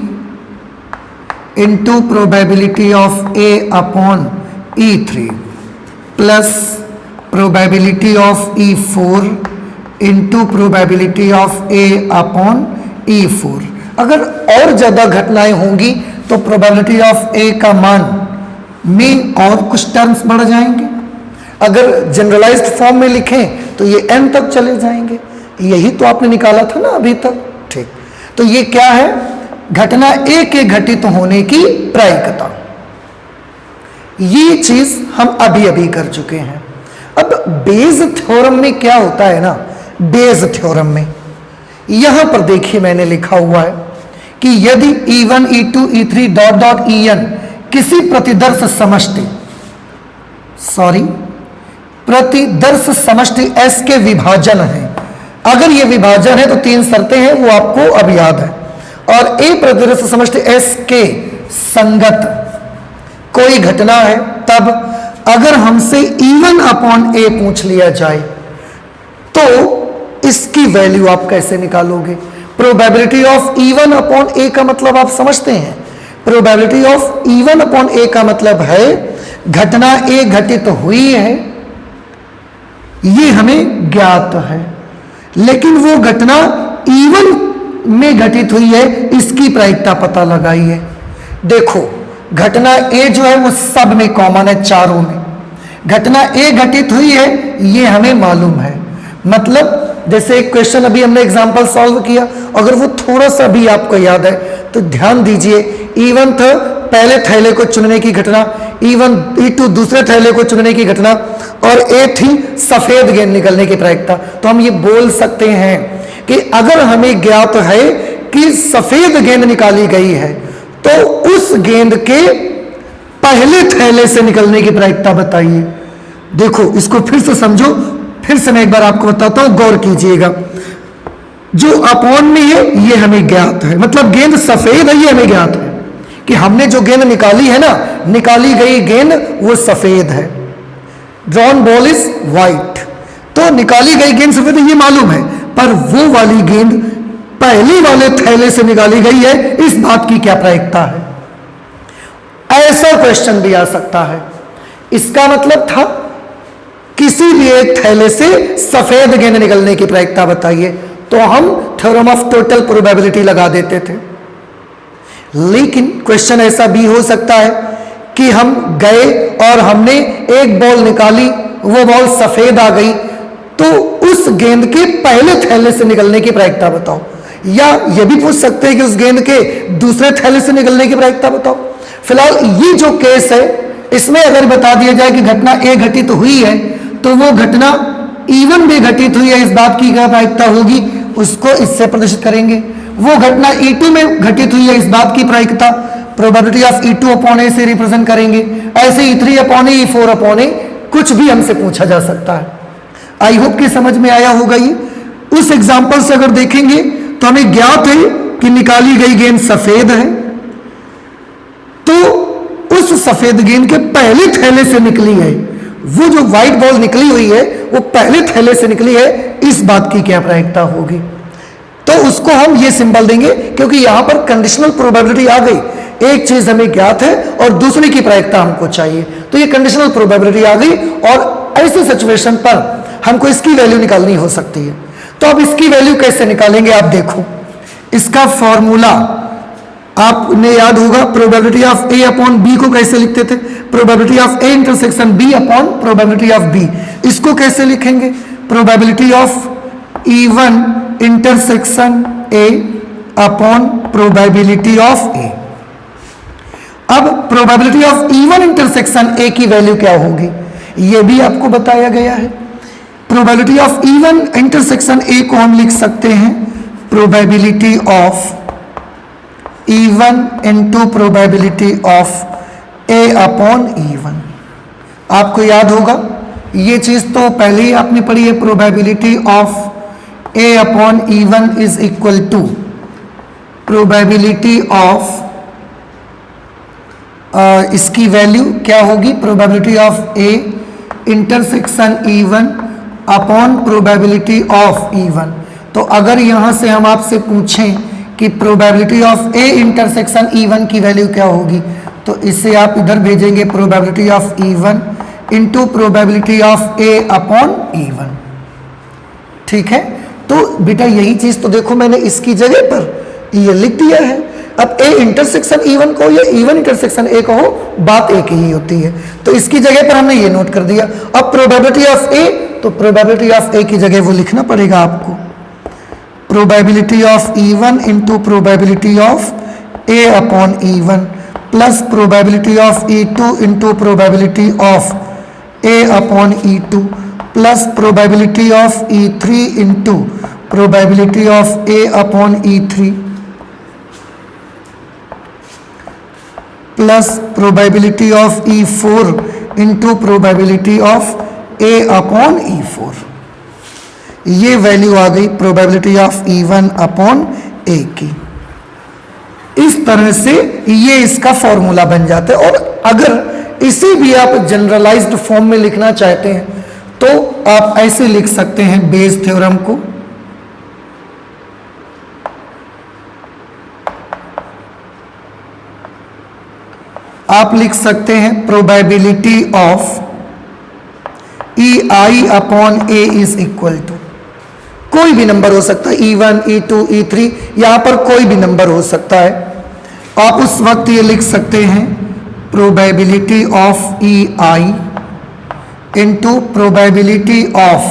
into probability of A/E3 plus probability of E4 into probability of A upon E4। अगर और ज़्यादा घटनाएं होंगी तो probability of A का मान में और कुछ टर्म्स बढ़ जाएंगे। अगर जनरलाइज्ड फॉर्म में लिखें तो ये n तक चले जाएंगे। यही तो आपने निकाला था ना अभी तक। ठीक, तो ये क्या है? घटना A के घटित होने की प्रायिकता। ये चीज हम अभी अभी कर चुके हैं। अब बेज थ्योरम में क्या होता है ना, बेज थ्योरम में यहां पर देखिए मैंने लिखा हुआ है कि यदि E1 E2 E3 dot dot En किसी प्रतिदर्श समष्टि S के विभाजन है। अगर ये विभाजन है तो तीन शर्तें हैं, वो आपको अब याद है। और A प्रतिदर्श समष्टि S के संगत कोई घटना है, तब अगर हमसे E1 अपॉन A पूछ लिया जाए तो इसकी वैल्यू आप कैसे निकालोगे? Probability of E1 upon A का मतलब आप समझते हैं। Probability of E1 upon A का मतलब है घटना A घटित हुई है, ये हमें ज्ञात है, लेकिन वो घटना E1 में घटित हुई है, इसकी प्रायिकता पता लगाई है। देखो घटना A जो है वो सब में कॉमन है, चारों में। घटना A घटित हुई है ये हमें मालूम है। मतलब जैसे एक क्वेश्चन अभी हमने एग्जांपल सॉल्व किया, अगर वो थोड़ा सा भी आपको याद है तो ध्यान दीजिए। E1 था पहले थैले को चुनने की घटना, E2 दूसरे थैले को चुनने की घटना, और A थी सफेद गेंद निकलने की प्रायिकता। तो हम ये बोल सकते हैं कि अगर हमें ज्ञात है कि सफेद गेंद निकाली गई है तो उस गेंद के पहले थैले से निकलने की प्रायिकता बताइए। देखो इसको फिर से समझो, फिर से मैं एक बार आपको बताता हूं, गौर कीजिएगा। जो अपॉन में है ये हमें ज्ञात है, मतलब गेंद सफेद है ये हमें ज्ञात है कि हमने जो गेंद निकाली है ना, निकाली गई गेंद वो सफेद है। ड्रॉन बॉल इज व्हाइट, तो निकाली गई गेंद सफेद है ये मालूम है, पर वो वाली गेंद पहले वाले थैले से निकाली गई है, इस बात की क्या प्रायिकता है? ऐसा क्वेश्चन भी आ सकता है। इसका मतलब था किसी भी एक थैले से सफेद गेंद निकलने की प्रायिकता बताइए, तो हम थ्योरम ऑफ टोटल प्रोबेबिलिटी लगा देते थे। लेकिन क्वेश्चन ऐसा भी हो सकता है कि हम गए और हमने एक बॉल निकाली, वो बॉल सफेद आ गई, तो उस गेंद के पहले थैले से निकलने की प्रायिकता बताओ। या ये भी पूछ सकते हैं कि उस गेंद के दूसरे थैले से निकलने की प्रायिकता बताओ। फिलहाल ये जो केस है इसमें अगर बता दिया जाए कि घटना A घटित हुई है तो वो घटना E1 में घटित हुई है, इस बात की क्या प्रायिकता होगी उसको इससे प्रदर्शित करेंगे। वो घटना E2 में घटित हुई है, इस बात की प्रायिकता probability of E2 upon A से रिप्रेजेंट करेंगे। ऐसे E3 upon A, E4 upon A, कुछ भी हमसे पूछा जा सकता है। आई होप कि समझ में आया होगा ये। उस एग्जाम्पल से अगर देखेंगे तो हमें ज्ञात है कि निकाली गई गेंद सफेद है, तो उस सफेद गेंद के पहले थैले से निकली है, वो जो व्हाइट बॉल निकली हुई है वो पहले थैले से निकली है, इस बात की क्या प्रायिकता होगी? तो उसको हम ये सिंबल देंगे, क्योंकि यहां पर कंडीशनल प्रोबेबिलिटी आ गई। एक चीज हमें ज्ञात है और दूसरे की प्रायिकता हमको चाहिए, तो ये कंडीशनल प्रोबेबिलिटी आ गई, और ऐसे सिचुएशन पर हमको इसकी वैल्यू निकालनी हो सकती है। तो अब इसकी वैल्यू कैसे निकालेंगे? आप देखो इसका फॉर्मूला आपने याद होगा। Probability of A upon B को कैसे लिखते थे? Probability of A intersection B upon probability of B। इसको कैसे लिखेंगे? Probability of E1 intersection A upon probability of A। अब probability of E1 intersection A की वैल्यू क्या होगी यह भी आपको बताया गया है। Probability of E1 intersection A को हम लिख सकते हैं probability of E1 into probability of A upon E1। आपको याद होगा ये चीज तो पहले ही आपने पढ़ी है। Probability of A upon E1 is equal to probability of इसकी वैल्यू क्या होगी? Probability of A intersection E1 upon probability of E1। तो अगर यहां से हम आपसे पूछें कि probability of A intersection E1 की वैल्यू क्या होगी, तो इसे आप इधर भेजेंगे probability of E1 into probability of A upon E1। ठीक है, तो बेटा यही चीज तो देखो मैंने इसकी जगह पर ये लिख दिया है। अब ए इंटरसेक्शन E1 को या E1 इंटरसेक्शन ए को हो, बात एक ही होती है, तो इसकी जगह पर हमने ये नोट कर दिया। अब प्रोबेबिलिटी ऑफ ए, तो प्रोबेबिलिटी ऑफ ए की जगह वो लिखना पड़ेगा आपको, probability of E1 into probability of A upon E1 plus probability of E2 into probability of A upon E2 plus probability of E3 into probability of A upon E3 plus probability of E4 into probability of A upon E4। ये value आ गई probability of E1 upon ए की। इस तरह से ये इसका formula बन जाता है। और अगर इसे भी आप जनरलाइज्ड फॉर्म में लिखना चाहते हैं तो आप ऐसे लिख सकते हैं बेस थ्योरम को, आप लिख सकते हैं probability of EI upon A is equal to, कोई भी नंबर हो सकता है, E1, E2, E3, यहां पर कोई भी नंबर हो सकता है। आप उस वक्त ये लिख सकते हैं probability of EI into probability of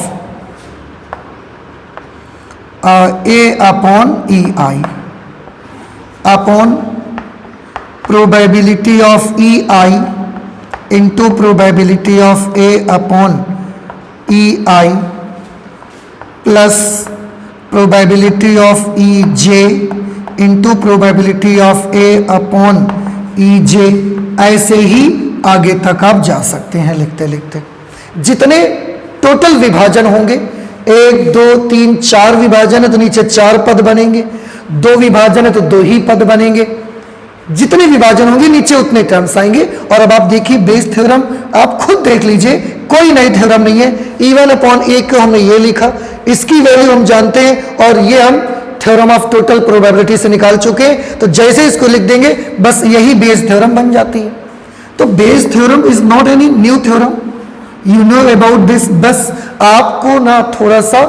A upon EI upon probability of EI into probability of A upon EI plus probability of EJ into probability of A upon EJ। ऐसे ही आगे तक आप जा सकते हैं लिखते लिखते। जितने टोटल विभाजन होंगे, 1 2 3 4 विभाजन है तो नीचे 4 पद बनेंगे, 2 विभाजन है तो 2 ही पद बनेंगे। जितने विभाजन होंगे नीचे उतने टर्म्स आएंगे। और अब आप देखिए बेस थ्योरम आप खुद देख लीजिए, कोई नई थ्योरम नहीं है। E1 अपॉन ए को हमने ये लिखा, इसकी वैल्यू हम जानते हैं और ये हम थ्योरम ऑफ टोटल प्रोबेबिलिटी से निकाल चुके हैं। तो जैसे इसको लिख देंगे बस यही बेस थ्योरम बन जाती है। तो Bayes theorem is not any new theorem, you know about this. बस आपको ना थोड़ा सा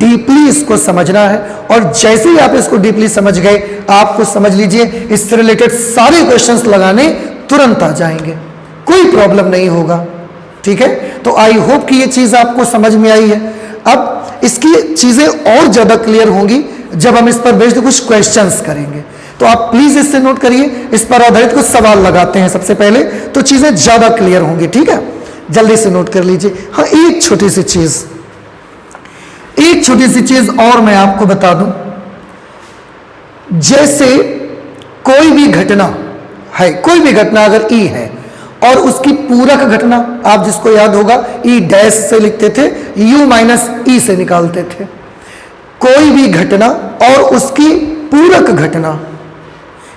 डीपली इसको समझना है और जैसे ही आप इसको डीपली समझ गए, आपको समझ लीजिए इससे रिलेटेड सारे क्वेश्चंस लगाने तुरंत आ जाएंगे, कोई प्रॉब्लम नहीं होगा। ठीक है, तो आई होप कि ये चीज आपको समझ में आई है। अब इसकी चीजें और ज्यादा क्लियर होंगी जब हम इस पर बेस्ड कुछ क्वेश्चंस करेंगे। तो आप प्लीज इससे नोट करिए, इस पर आधारित कुछ सवाल लगाते हैं सबसे पहले, तो चीजें ज्यादा क्लियर होंगी। ठीक है, जल्दी से नोट कर लीजिए। हाँ, एक छोटी सी चीज और मैं आपको बता दूं, जैसे कोई भी घटना है, कोई भी घटना अगर E है और उसकी पूरक घटना, आप जिसको याद होगा E डैश से लिखते थे, U माइनस E से निकालते थे। कोई भी घटना और उसकी पूरक घटना,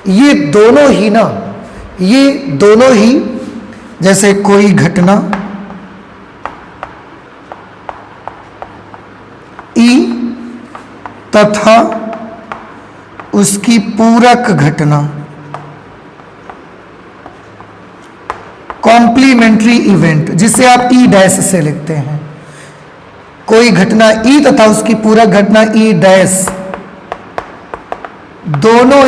ये दोनों ही जैसे कोई घटना E तथा उसकी पूरक घटना कॉम्प्लीमेंट्री इवेंट, जिसे आप E डैश से लिखते हैं। कोई घटना E तथा उसकी पूरक घटना E डैश दोनों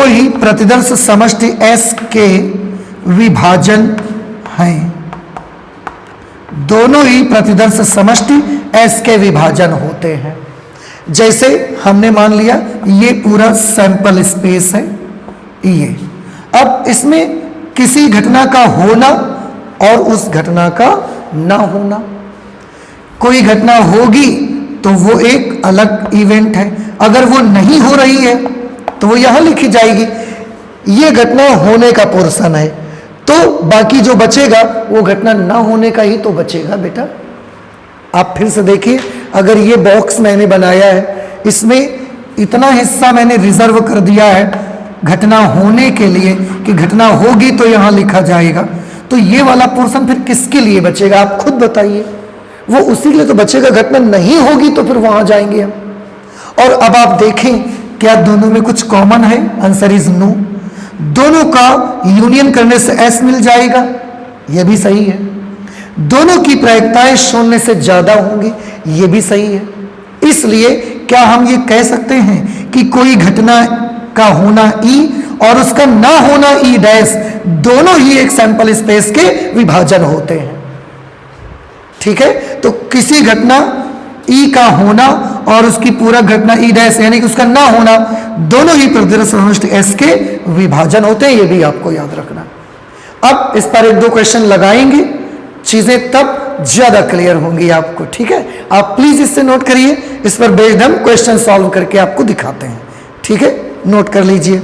ही प्रतिदर्श समष्टि S के विभाजन हैं। दोनों ही प्रतिदर्श समष्टि S के विभाजन होते हैं। जैसे हमने मान लिया ये पूरा सैंपल स्पेस है ये, अब इसमें किसी घटना का होना और उस घटना का ना होना, कोई घटना होगी तो वो एक अलग इवेंट है, अगर वो नहीं हो रही है तो वो यहां लिखी जाएगी। ये घटना होने का पोर्शन है, तो बाकी जो बचेगा वो घटना ना होने का ही तो बचेगा बेटा। आप फिर से देखिए, अगर ये बॉक्स मैंने बनाया है, इसमें इतना हिस्सा मैंने रिजर्व कर दिया है घटना होने के लिए कि घटना होगी तो यहां लिखा जाएगा, तो ये वाला पोर्शन फिर किसके लिए बचेगा आप खुद बताइए। वो उसी के लिए तो बचेगा, घटना नहीं होगी तो फिर वहां जाएंगे हम। और अब आप देखें क्या दोनों में कुछ कॉमन है? Answer is no. दोनों का यूनियन करने से एस मिल जाएगा, यह भी सही है। दोनों की प्रायिकताएं शून्य से ज्यादा होंगी, यह भी सही है। इसलिए क्या हम ये कह सकते हैं कि कोई घटना का होना ई और उसका ना होना ई डैश दोनों ही एक सैंपल स्पेस के विभाजन होते हैं? ठीक है, तो किसी घटना ई का होना और उसकी पूरा घटना ई डैश यानी कि उसका ना होना दोनों ही प्रतिदर्श समष्टि एस के विभाजन होते हैं, ये भी आपको याद रखना। अब इस पर एक दो क्वेश्चन लगाएंगे, चीजें तब ज्यादा क्लियर होंगी आपको। ठीक है, आप प्लीज इससे नोट करिए, इस पर बेस्ड हम क्वेश्चन सॉल्व करके आपको दिखाते हैं। ठीक है, नोट कर लीजिए।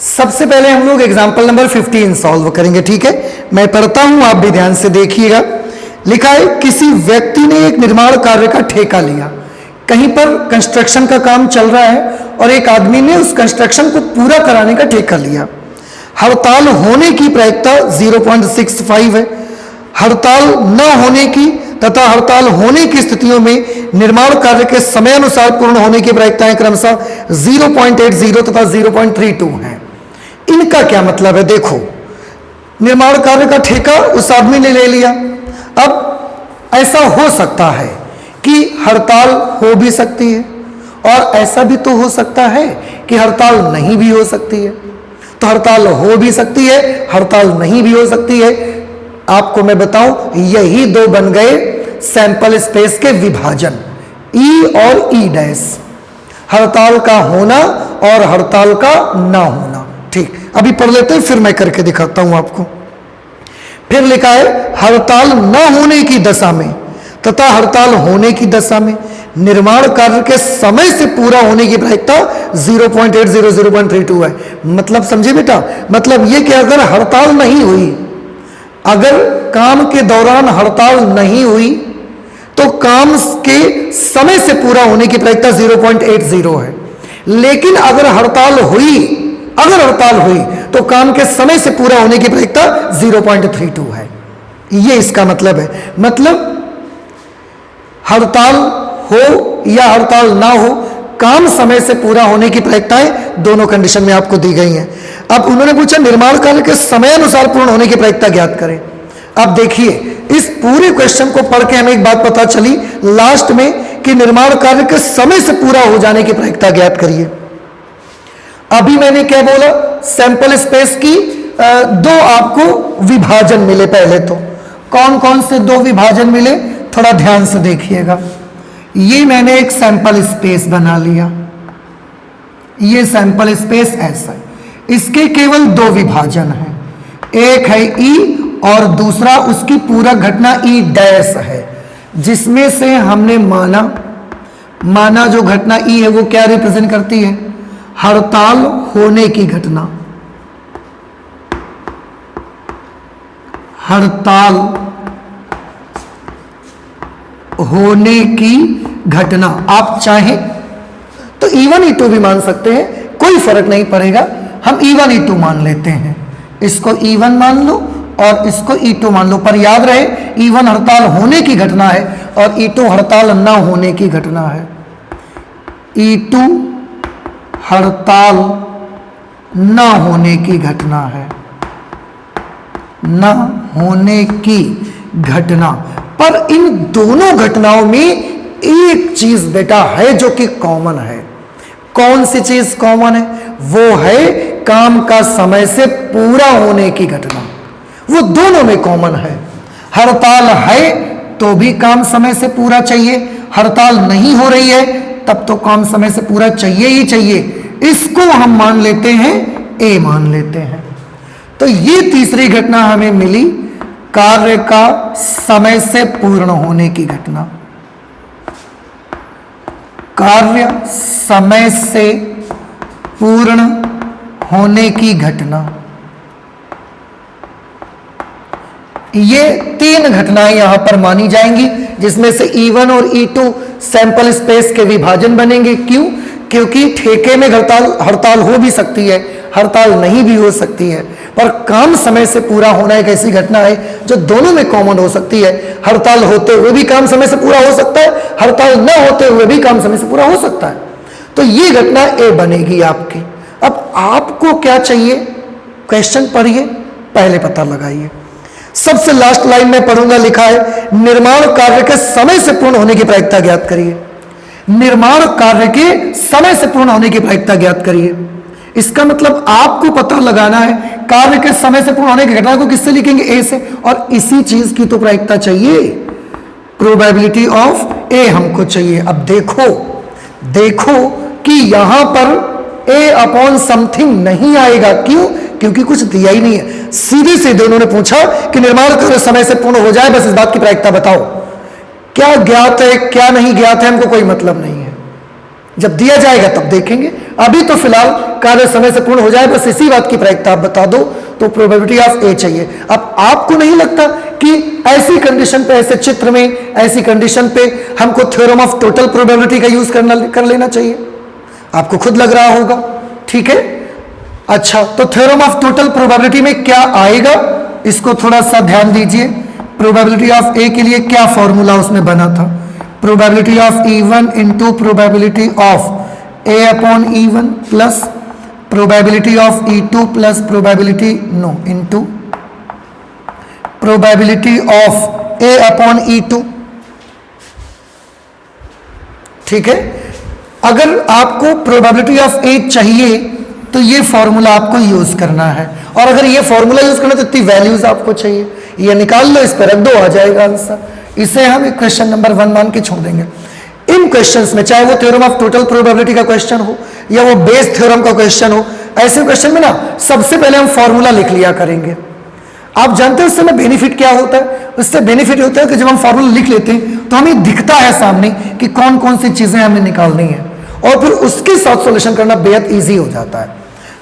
सबसे पहले हम लोग एग्जांपल नंबर 15 सॉल्व करेंगे। ठीक है, मैं पढ़ता हूं, आप भी ध्यान से देखिएगा। लिखा है, किसी व्यक्ति ने एक निर्माण कार्य का ठेका लिया। कहीं पर कंस्ट्रक्शन का काम चल रहा है और एक आदमी ने उस कंस्ट्रक्शन को पूरा कराने का ठेका लिया। हड़ताल होने की प्रायिकता 0.65 है। हड़ताल न होने की तथा हड़ताल होने की स्थितियों में निर्माण कार्य के समय अनुसार पूर्ण होने की प्रायिकताएं क्रमशः 0.80 तथा 0.32 हैं। इनका क्या मतलब है? देखो, निर्माण कार्य का ठेका उस आदमी ने ले लिया। अब ऐसा हो सकता है कि हड़ताल हो भी सकती है और ऐसा भी तो हो सकता है कि हड़ताल नहीं भी हो सकती है। तो हड़ताल हो भी सकती है, हड़ताल नहीं भी हो सकती है। आपको मैं बताऊं, यही दो बन गए सैंपल स्पेस के विभाजन, ई और ई डैश, हड़ताल का होना और हड़ताल का ना होना। ठीक, अभी पढ़ लेते हैं, फिर मैं करके दिखाता हूं आपको। फिर लिखा है, हड़ताल न होने की दशा में तथा हड़ताल होने की दशा में निर्माण कार्य के समय से पूरा होने की प्रायिकता 0.80 0.32 है। मतलब समझे बेटा, मतलब ये कि अगर हड़ताल नहीं हुई, अगर काम के दौरान हड़ताल नहीं हुई तो काम के समय से पूरा होने की प्रायिकता 0.80 है। लेकिन अगर हड़ताल हुई तो काम के समय से पूरा होने की प्रायिकता 0.32 है। ये इसका मतलब है। मतलब हड़ताल हो या हड़ताल ना हो, काम समय से पूरा होने की प्रायिकताएं दोनों कंडीशन में आपको दी गई हैं। अब उन्होंने पूछा निर्माण कार्य के समय अनुसार पूर्ण होने की प्रायिकता ज्ञात करें। अब देखिए, इस पूरे क्वेश्चन को पढ़ के हमें एक बात पता चली लास्ट में कि निर्माण कार्य के समय से पूरा हो जाने की प्रायिकता ज्ञात करिए। अभी मैंने क्या बोला? सैंपल स्पेस की दो आपको विभाजन मिले। पहले तो कौन कौन से दो विभाजन मिले, थोड़ा ध्यान से देखिएगा। ये मैंने एक सैंपल स्पेस बना लिया, ये सैंपल स्पेस ऐसा है, इसके केवल दो विभाजन हैं, एक है ई और दूसरा उसकी पूरा घटना ई डैश है, जिसमें से हमने माना जो घटना ई है वो क्या रिप्रेजेंट करती है? हड़ताल होने की घटना। हड़ताल होने की घटना। आप चाहें तो E1 E2 भी मान सकते हैं, कोई फर्क नहीं पड़ेगा। हम E1 E2 मान लेते हैं, इसको E1 मान लो और इसको E2 मान लो। पर याद रहे, E1 हड़ताल होने की घटना है और E2 हड़ताल ना होने की घटना है। E2 हड़ताल ना होने की घटना है, ना होने की घटना। पर इन दोनों घटनाओं में एक चीज बेटा है जो कि कॉमन है। कौन सी चीज कॉमन है? वो है काम का समय से पूरा होने की घटना। वो दोनों में कॉमन है। हड़ताल है तो भी काम समय से पूरा चाहिए, हड़ताल नहीं हो रही है तब तो काम समय से पूरा चाहिए ही चाहिए। इसको हम मान लेते हैं ए मान लेते हैं। तो ये तीसरी घटना हमें मिली, कार्य का समय से पूर्ण होने की घटना। कार्य समय से पूर्ण होने की घटना। ये तीन घटनाएं यहां पर मानी जाएंगी, जिसमें से E1 और E2 सैंपल स्पेस के विभाजन बनेंगे। क्यों? क्योंकि ठेके में हड़ताल हो भी सकती है, हड़ताल नहीं भी हो सकती है, पर काम समय से पूरा होना एक ऐसी घटना है जो दोनों में कॉमन हो सकती है। हड़ताल होते हुए भी काम समय से पूरा हो सकता है, हड़ताल न होते हुए भी काम समय से पूरा हो सकता है। तो ये घटना ए बनेगी आपकी। अब आपको क्या चाहिए, क्वेश्चन पढ़िए, पहले पता लगाइए। सबसे लास्ट लाइन में पढ़ूंगा, लिखा है निर्माण कार्य के समय से पूर्ण होने की प्रायिकता ज्ञात करिए। निर्माण कार्य के समय से पूर्ण होने की प्रायिकता ज्ञात करिए। इसका मतलब आपको पता लगाना है कार्य के समय से पूर्ण होने की घटना को किससे लिखेंगे, ए से, और इसी चीज की तो प्रायिकता चाहिए, प्रोबेबिलिटी ऑफ ए हमको चाहिए। अब देखो कि यहां पर ए अपॉन समथिंग नहीं आएगा, क्यों? क्योंकि कुछ दिया ही नहीं है। सीधे सीधे उन्होंने पूछा कि निर्माण कार्य समय से पूर्ण हो जाए, बस इस बात की प्रायिकता बताओ। क्या ज्ञात है क्या नहीं ज्ञात है हमको कोई मतलब नहीं है, जब दिया जाएगा तब देखेंगे। अभी तो फिलहाल कार्य समय से पूर्ण हो जाए, बस इसी बात की प्रायिकता आप बता दो, तो प्रोबेबिलिटी ऑफ ए चाहिए। अब आपको नहीं लगता कि ऐसी कंडीशन पे, ऐसे चित्र में, ऐसी कंडीशन पे हमको थ्योरम ऑफ टोटल प्रोबेबिलिटी का यूज कर लेना चाहिए? आपको खुद लग रहा होगा, ठीक है। अच्छा, तो थ्योरम ऑफ टोटल प्रोबेबिलिटी में क्या आएगा, इसको थोड़ा सा ध्यान दीजिए। प्रोबेबिलिटी ऑफ ए के लिए क्या फॉर्मूला उसमें बना था, probability of E1 into probability of A upon E1 plus probability of E2 plus probability into probability of A upon E2, ठीक है। अगर आपको प्रोबेबिलिटी ऑफ ए चाहिए तो ये फॉर्मूला आपको यूज करना है, और अगर ये फॉर्मूला यूज करना तो इतनी वैल्यूज आपको चाहिए, ये निकाल लो, इस पर रख दो, आ जाएगा आंसर। इसे हम एक क्वेश्चन नंबर 1 मान के छोड़ देंगे। इन क्वेश्चंस में, चाहे वो थ्योरम ऑफ टोटल प्रोबेबिलिटी का क्वेश्चन हो या वो बेस थ्योरम का क्वेश्चन हो, ऐसे क्वेश्चन में ना सबसे पहले हम फॉर्मूला लिख लिया करेंगे। आप जानते हैं उससे में बेनिफिट क्या होता है? उससे बेनिफिट होता है कि जब हम फॉर्मूला लिख लेते हैं तो हमें दिखता है सामने कि कौन कौन सी चीजें हमें निकालनी है, और फिर उसके साथ सॉल्यूशन करना बेहद ईजी हो जाता है।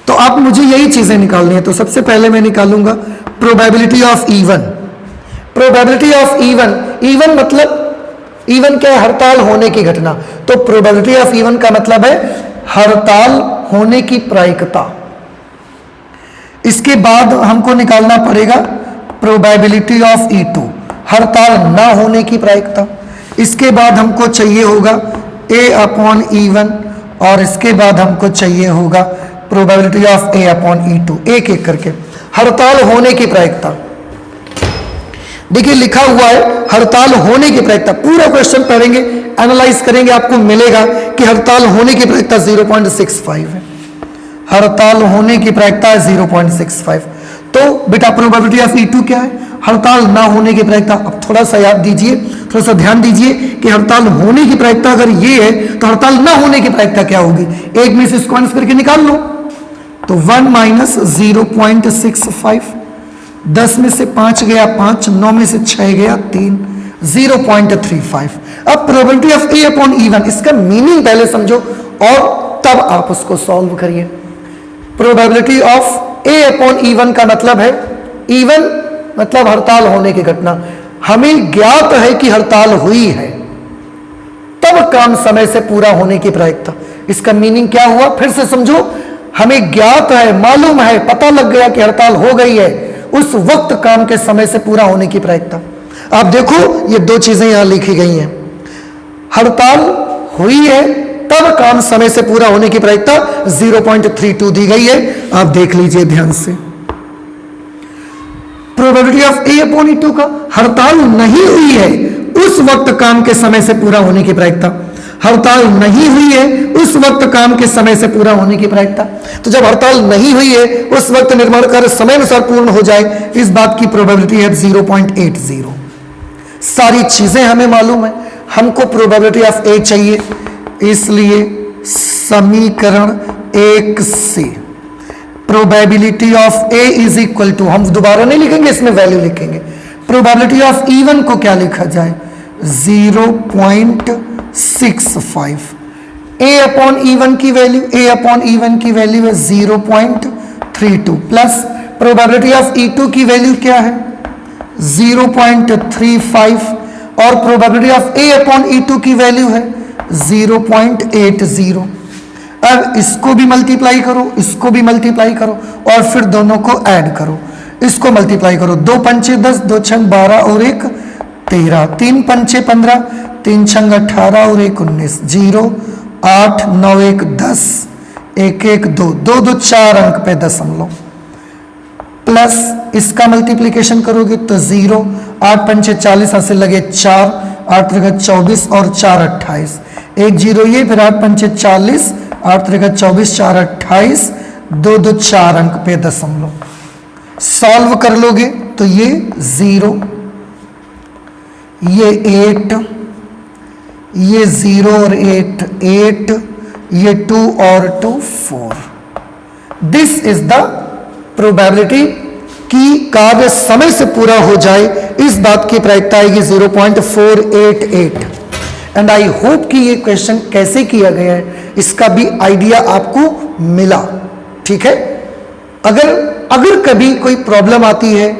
तो आप मुझे यही चीजें निकालनी है। तो सबसे पहले मैं निकालूंगा probability of E1। Probability of E1 मतलब E1 क्या है? हड़ताल होने की घटना। तो प्रोबेबिलिटी ऑफ E1 का मतलब है हड़ताल होने की प्रायिकता। इसके बाद हमको निकालना पड़ेगा प्रोबेबिलिटी ऑफ E2, हड़ताल ना होने की प्रायिकता। इसके बाद हमको चाहिए होगा A अपॉन E1, और इसके बाद हमको चाहिए होगा probability of A upon E2, एक एक करके हड़ताल होने की प्रायिकता। देखिए लिखा हुआ है हड़ताल होने की प्रायिकता। पूरा क्वेश्चन पढ़ेंगे, एनालाइज करेंगे, आपको मिलेगा कि हड़ताल होने की प्रायिकता 0.65 है। हड़ताल होने की प्रायिकता है 0.65। तो बेटा प्रोबेबिलिटी ऑफ E2 क्या है? हड़ताल ना होने की प्रायिकता। अब थोड़ा सा याद दीजिए, थोड़ा सा ध्यान दीजिए कि हड़ताल होने की प्रायिकता अगर ये है तो हड़ताल ना होने की प्रायिकता क्या होगी? एक में से इसको आंसर करके निकाल लो। तो 1 माइनस 0.65, 10 में से 5 गया 5, 9 में से 6 गया 3, 0.35। अब probability of A upon E1, इसका मीनिंग पहले समझो और तब आप उसको सॉल्व करिए। Probability of A upon E1 का मतलब है, E1 मतलब हड़ताल होने की घटना। हमें ज्ञात है कि हड़ताल हुई है, तब काम समय से पूरा होने की प्रायिकता। इसका मीनिंग क्या हुआ? फिर से समझो, हमें ज्ञात है, मालूम है, पता लग गया कि हड़ताल हो गई है, उस वक्त काम के समय से पूरा होने की प्रायिकता। आप देखो ये दो चीजें यहां लिखी गई हैं। हड़ताल हुई है तब काम समय से पूरा होने की प्रायिकता 0.32 दी गई है। आप देख लीजिए ध्यान से। Probability of A upon E2 का, हड़ताल नहीं हुई है उस वक्त काम के समय से पूरा होने की प्रायिकता। हड़ताल नहीं हुई है उस वक्त काम के समय से पूरा होने की प्रायिकता। तो जब हड़ताल नहीं हुई है उस वक्त निर्माण कार्य समय अनुसार पूर्ण हो जाए, इस बात की प्रोबेबिलिटी है 0.80। सारी चीजें हमें मालूम है, हमको प्रोबेबिलिटी ऑफ A चाहिए, इसलिए समीकरण 1 से probability of A is equal to, हम दोबारा नहीं लिखेंगे, इसमें वैल्यू लिखेंगे। प्रोबेबिलिटी ऑफ E1 को क्या लिखा जाए? 0.65। A अपॉन E1 की वैल्यू, A अपॉन E1 की वैल्यू है 0.32 प्लस प्रोबेबिलिटी ऑफ E2 की वैल्यू क्या है? 0.35, और probability of A upon E2 की वैल्यू है 0.80। अब इसको भी मल्टीप्लाई करो, इसको भी मल्टीप्लाई करो, और फिर दोनों को ऐड करो। इसको मल्टीप्लाई करो, 2 पंचे 10, 2 छंग 12 और 1 13, 3 पंचे 15, 3 छंग 18 और 1 19, 8 9 1 10 1 1 2 2 2 4 अंक पे दशमलव, प्लस इसका मल्टीप्लिकेशन करोगे तो 0, 8 पंचे 40, हाथ से लगे 4, 8 त्रिका 24 और 4 28, 1 0 ये, फिर 8 पंचे 40, 8 त्रिका 24, 4 28, 2 2 4 अंक पे दशमलव। सॉल्व कर लोगे तो ये 0, ये 8, ये 0 और 8 8, ये 2 और 2 4। दिस इज द प्रोबेबिलिटी कि कार्य समय से पूरा हो जाए, इस बात की प्रायिकता आएगी 0.488। एंड आई होप कि ये क्वेश्चन कैसे किया गया है इसका भी आइडिया आपको मिला। ठीक है, अगर कभी कोई प्रॉब्लम आती है,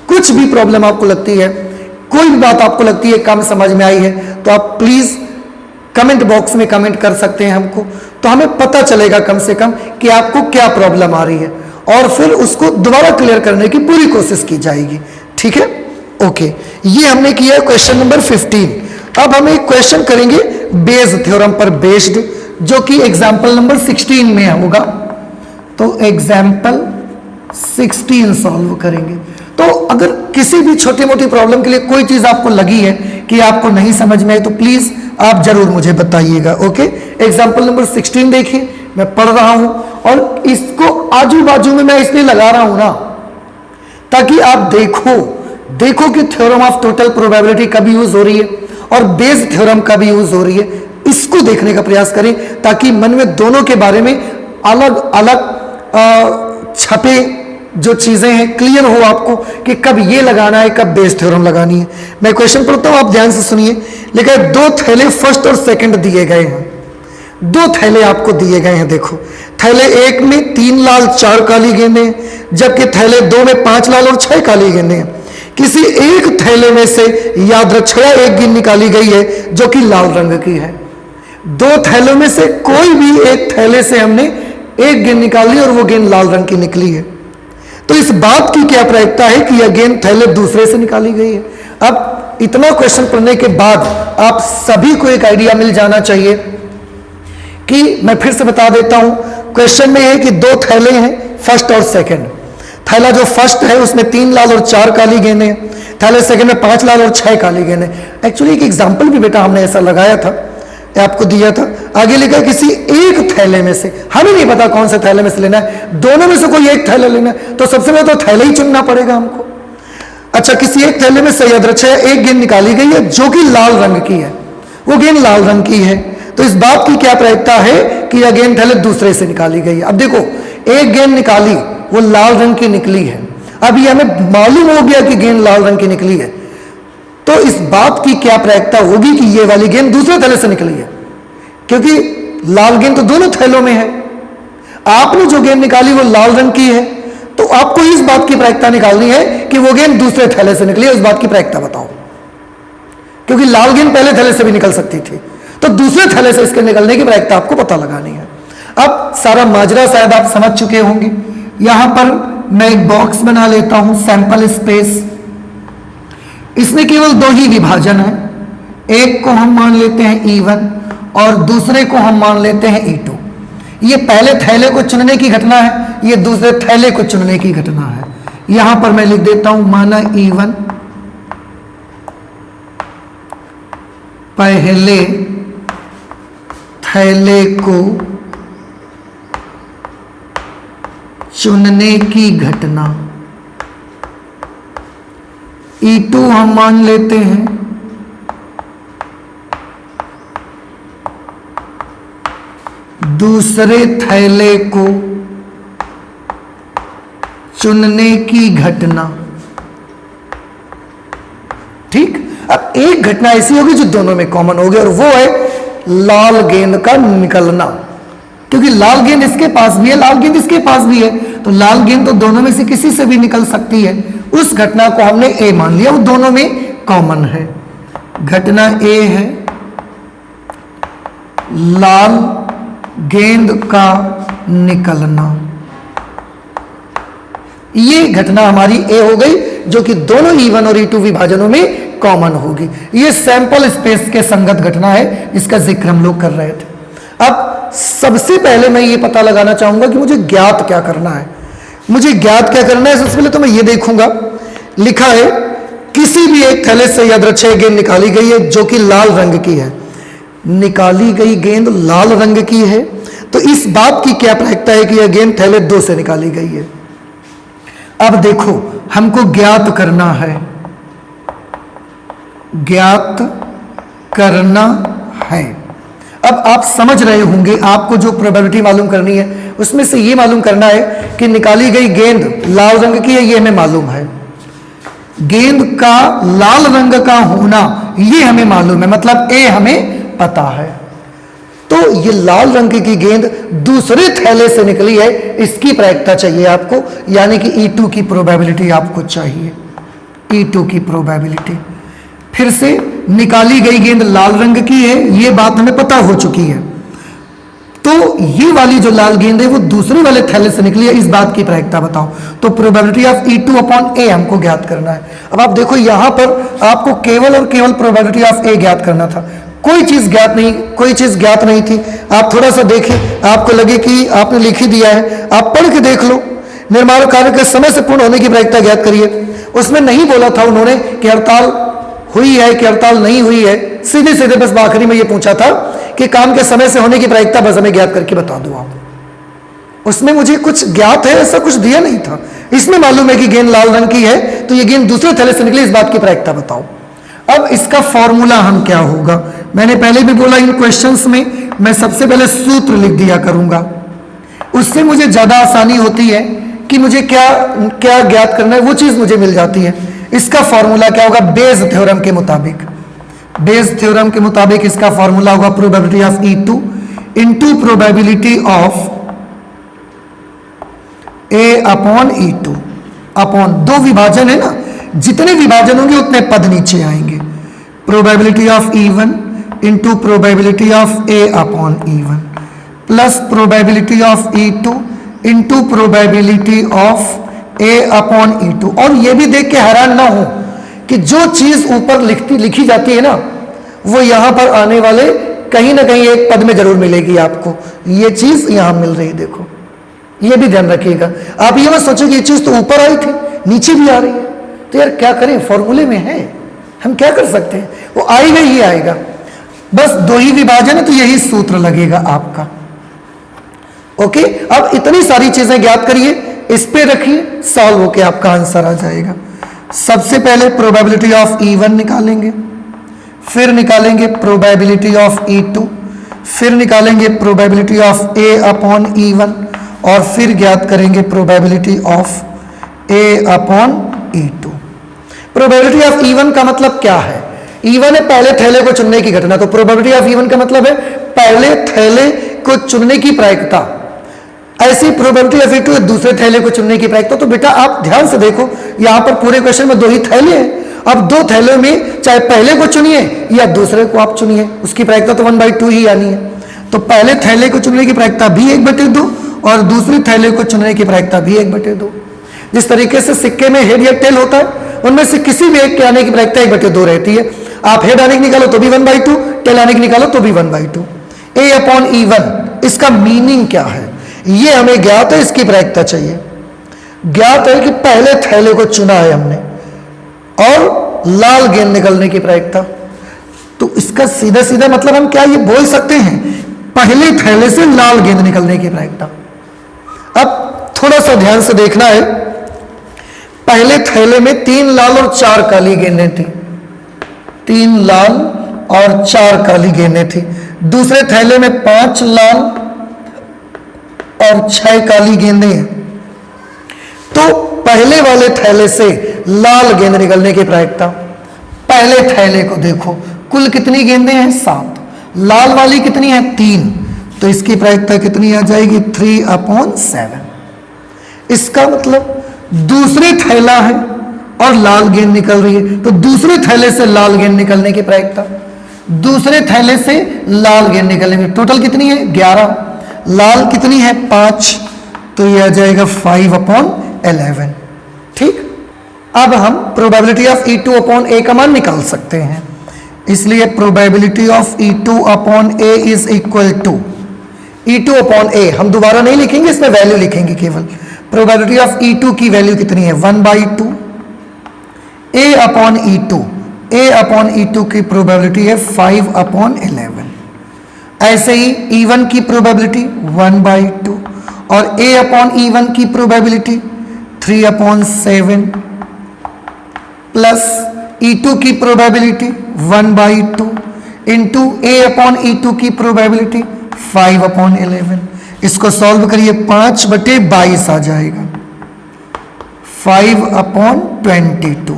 कुछ भी प्रॉब्लम आपको लगती है, कोई भी बात आपको लगती है कम समझ में आई है, तो आप प्लीज कमेंट बॉक्स में कमेंट कर सकते हैं हमको, तो हमें पता चलेगा कम से कम कि आपको क्या प्रॉब्लम आ रही है, और फिर उसको दोबारा क्लियर करने की पूरी कोशिश की जाएगी। ठीक है, ओके, ये हमने किया क्वेश्चन नंबर 15। अब हम एक क्वेश्चन करेंगे बेस थ्योरम पर बेस्ड, जो कि एग्जाम्पल नंबर 16 में होगा। तो एग्जाम्पल 16 सॉल्व करेंगे। तो अगर किसी भी छोटी मोटी प्रॉब्लम के लिए कोई चीज आपको लगी है कि आपको नहीं समझ में आई, तो प्लीज आप जरूर मुझे बताइएगा। ओके, एग्जाम्पल नंबर 16 देखिए, मैं पढ़ रहा हूं और इसको आजू बाजू में मैं इसलिए लगा रहा हूं ना, ताकि आप देखो कि थ्योरम ऑफ टोटल प्रोबेबिलिटी कब यूज हो रही है और बेस थ्योरम कब यूज हो रही है, इसको देखने का प्रयास करें, ताकि मन में दोनों के बारे में अलग अलग छपे जो चीजें हैं क्लियर हो आपको कि कब ये लगाना है, कब बेस थ्योरम लगानी है। मैं क्वेश्चन पढ़ता हूं, आप ध्यान से सुनिए। लिखा है 2 थैले फर्स्ट और सेकंड दिए गए हैं, 2 थैले आपको दिए गए हैं। देखो, थैले 1 में 3 लाल 4 काली गेंदें, जबकि थैले 2 में 5 लाल और 6 काली गेंदें हैं। किसी एक थैले में से यादृच्छया एक गेंद निकाली गई है जो कि लाल रंग की है। 2 थैलों में से कोई भी एक थैले से हमने एक गेंद निकाली और वो गेंद लाल रंग की निकली है, तो इस बात की क्या प्रायिकता है कि यह गेंद थैले दूसरे से निकाली गई है। अब इतना क्वेश्चन पढ़ने के बाद आप सभी को एक आइडिया मिल जाना चाहिए कि मैं फिर से बता देता हूं, क्वेश्चन में है कि 2 थैले हैं फर्स्ट और सेकंड। थैला जो फर्स्ट है उसमें 3 लाल और 4 काली गेंदें हैं, थैले सेकंड में 5 लाल और 6 काली गेंदें। एक्चुअली एक एग्जाम्पल भी बेटा हमने ऐसा लगाया था, आपको दिया था। आगे लिखा किसी एक थैले में से, हमें नहीं पता कौन से थैले में से लेना है, दोनों में से कोई एक थैला लेना है, तो सबसे पहले तो थैला ही चुनना पड़ेगा हमको। अच्छा, किसी एक थैले में से यादृच्छया एक गेंद निकाली गई है जो कि लाल रंग की है, वो गेंद लाल रंग की है, तो इस बात की क्या प्रायिकता है कि यह गेंद थैले दूसरे से निकाली गई है। अब देखो, एक गेंद निकाली वो लाल रंग की निकली है, अभी हमें मालूम हो गया कि गेंद लाल रंग की निकली है, तो इस बात की क्या प्रायिकता होगी कि ये वाली गेंद दूसरे थैले से निकली है, क्योंकि लाल गेंद तो दोनों थैलों में है। आपने जो गेंद निकाली वो लाल रंग की है, तो आपको इस बात की प्रायिकता निकालनी है कि वो गेंद दूसरे थैले से निकली है, उस बात की प्रायिकता बताओ, क्योंकि लाल गेंद पहले थैले से भी निकल सकती थी, तो दूसरे थैले से इसके निकलने की प्रायिकता आपको पता लगानी है। अब सारा माजरा शायद आप समझ चुके होंगे। यहां पर मैं एक बॉक्स बना लेता हूं, सैंपल स्पेस। इसमें केवल 2 ही विभाजन है, एक को हम मान लेते हैं E1 और दूसरे को हम मान लेते हैं E2। ये पहले थैले को चुनने की घटना है, ये दूसरे थैले को चुनने की घटना है। यहां पर मैं लिख देता हूं, माना E1 पहले थैले को चुनने की घटना, E2 हम मान लेते हैं दूसरे थैले को चुनने की घटना। ठीक, अब एक घटना ऐसी होगी जो दोनों में कॉमन होगी, और वो है लाल गेंद का निकलना, क्योंकि लाल गेंद इसके पास भी है, लाल गेंद इसके पास भी है, तो लाल गेंद तो दोनों में से किसी से भी निकल सकती है। उस घटना को हमने ए मान लिया, वो दोनों में कॉमन है। घटना ए है लाल गेंद का निकलना, ये घटना हमारी ए हो गई, जो कि दोनों E1 और E2 विभाजनों में कॉमन होगी। ये सैंपल स्पेस के संगत घटना है, इसका जिक्र हम लोग कर रहे थे। अब सबसे पहले मैं ये पता लगाना चाहूंगा कि मुझे ज्ञात क्या करना है। मुझे ज्ञात क्या करना है, सबसे पहले तो मैं ये देखूंगा, लिखा है किसी भी एक थैले से यादृच्छिक गेंद निकाली गई है जो कि लाल रंग की है। निकाली गई गेंद लाल रंग की है, तो इस बात की क्या प्रायिकता है कि यह गेंद थैले 2 से निकाली गई है। अब देखो, हमको ज्ञात करना है, ज्ञात करना है। अब आप समझ रहे होंगे, आपको जो प्रोबेबिलिटी मालूम करनी है उसमें से ये मालूम करना है कि निकाली गई गेंद लाल रंग की है, ये हमें मालूम है। गेंद का लाल रंग का होना ये हमें मालूम है, मतलब ए हमें पता है। तो ये लाल रंग की गेंद दूसरे थैले से निकली है, इसकी प्रायिकता चाहिए आपको, यानी कि E2 की प्रोबेबिलिटी आपको चाहिए, E2 की प्रोबेबिलिटी। फिर से निकाली गई गेंद लाल रंग की है, ये बात हमें पता हो चुकी है। तो ये वाली जो लाल गेंद है वो दूसरे वाले थैले से निकली है, इस बात की प्रायिकता बताओ। तो probability of E2 upon A हमको ज्ञात करना है। अब आप देखो, यहां पर आपको केवल और केवल प्रोबेबिलिटी ऑफ A ज्ञात करना था, कोई चीज ज्ञात नहीं थी। आप थोड़ा सा देखें, आपको लगे कि आपने लिख ही दिया है, आप पढ़ के देख लो। निर्माण कार्य के समय से पूर्ण होने की प्रायिकता ज्ञात करिए। उसमें नहीं बोला था उन्होंने कि हड़ताल हुई है कि हड़ताल नहीं हुई है, सीधे सीधे बस आखिरी में ये पूछा था कि काम के समय से होने की प्रायिकता बस हमें ज्ञात करके बता दो आप। उसमें मुझे कुछ ज्ञात है ऐसा कुछ दिया नहीं था। इसमें मालूम है कि गेंद लाल रंग की है, तो ये गेंद दूसरे थैले से निकली, इस बात की प्रायिकता बताओ। अब इसका फॉर्मूला हम क्या होगा, मैंने पहले भी बोला इन क्वेश्चंस में मैं सबसे पहले सूत्र लिख दिया करूंगा, उससे मुझे ज्यादा आसानी होती है कि मुझे क्या क्या ज्ञात करना है, वो चीज मुझे मिल जाती है। इसका फॉर्मूला क्या होगा, बेज थ्योरम के मुताबिक, बेज थ्योरम के मुताबिक इसका फॉर्मूला होगा probability of E2 into probability of A upon E2 upon, दो विभाजन है ना, जितने विभाजन होंगे उतने पद नीचे आएंगे। Probability of E1 into probability of A upon E1 plus probability of E2 into probability of A upon E2। और ये भी देख के हैरान ना हो कि जो चीज ऊपर लिखी जाती है ना, वो यहां पर आने वाले कहीं ना कहीं एक पद में जरूर मिलेगी आपको। ये चीज यहां मिल रही, देखो, ये भी ध्यान रखिएगा। आप ये मत सोचो कि ये चीज तो ऊपर आई थी नीचे भी आ रही है, तो यार क्या करें, फॉर्मूले में है, हम क्या कर सकते हैं, वो आएगा ही आएगा। बस दो ही विभाजन है तो यही सूत्र लगेगा आपका। ओके, अब इतनी सारी चीजें ज्ञात करिए, इस पे रखिए, सॉल्व होके आपका आंसर आ जाएगा। सबसे पहले प्रोबेबिलिटी ऑफ E1 निकालेंगे, फिर निकालेंगे प्रोबेबिलिटी ऑफ E2, फिर निकालेंगे probability of A upon E1 और फिर ज्ञात करेंगे probability of A upon E2। Probability of E1 का मतलब क्या है, E1 है पहले थैले को चुनने की घटना, तो प्रोबेबिलिटी ऑफ E1 का मतलब है पहले थैले को चुनने की प्रायिकता। ऐसी प्रोबेबिलिटी ऑफ E2 दूसरे थैले को चुनने की प्रायिकता। तो बेटा आप ध्यान से देखो, यहां पर पूरे क्वेश्चन में दो ही थैले हैं। अब दो थैलों में चाहे पहले को चुनिए या दूसरे को आप चुनिए, उसकी प्रायिकता तो 1/2 ही आनी है। तो पहले थैले को चुनने की प्रायिकता भी 1/2 और दूसरे थैले को चुनने की प्रायिकता भी 1/2। जिस तरीके से सिक्के में हेड या टेल होता है, उनमें से किसी भी एक के आने की प्रायिकता 1/2 रहती है। आप हेड आने की निकालो तो भी 1/2, टेल आने की निकालो तो भी 1/2। A अपॉन E1 इसका मीनिंग क्या है, ये हमें ज्ञात है, इसकी प्रायिकता चाहिए। ज्ञात है कि पहले थैले को चुना है हमने और लाल गेंद निकलने की प्रायिकता। तो इसका सीधा सीधा मतलब हम क्या ये बोल सकते हैं, पहले थैले से लाल गेंद निकलने की प्रायिकता। अब थोड़ा सा ध्यान से देखना है, पहले थैले में 3 लाल और 4 काली गेंदें थी, 3 लाल और 4 काली गेंदें थी। दूसरे थैले में 5 लाल और 6 काली गेंदें हैं। तो पहले वाले थैले से लाल गेंद निकलने की प्रायिकता, पहले थैले को देखो, कुल कितनी गेंदें हैं, 7, लाल वाली कितनी है, 3, तो इसकी प्रायिकता कितनी आ जाएगी, 3/7। इसका मतलब दूसरे थैला है और लाल गेंद निकल रही है, तो दूसरे थैले से लाल गेंद निकलने की प्रायिकता, दूसरे थैले से लाल गेंद निकलने की टोटल कितनी है, 11, लाल कितनी है, 5, तो यह आ जाएगा 5/11। ठीक, अब हम probability of E2 upon A का मान निकाल सकते हैं। इसलिए probability of E2 upon A is equal to E2 upon A, हम दोबारा नहीं लिखेंगे, इसमें वैल्यू लिखेंगे केवल। प्रोबेबिलिटी ऑफ E2 की वैल्यू कितनी है 1/2। ए अपॉन E2, ए अपॉन E2 की प्रोबेबिलिटी है 5/11। ऐसे ही E1 की प्रोबेबिलिटी 1/2 और ए अपॉन E1 की प्रोबेबिलिटी 3/7 प्लस E2 की प्रोबेबिलिटी 1/2 इंटू ए अपॉन E2 की प्रोबेबिलिटी 5/11। इसको सॉल्व करिए 5/22 आ जाएगा, 5/22।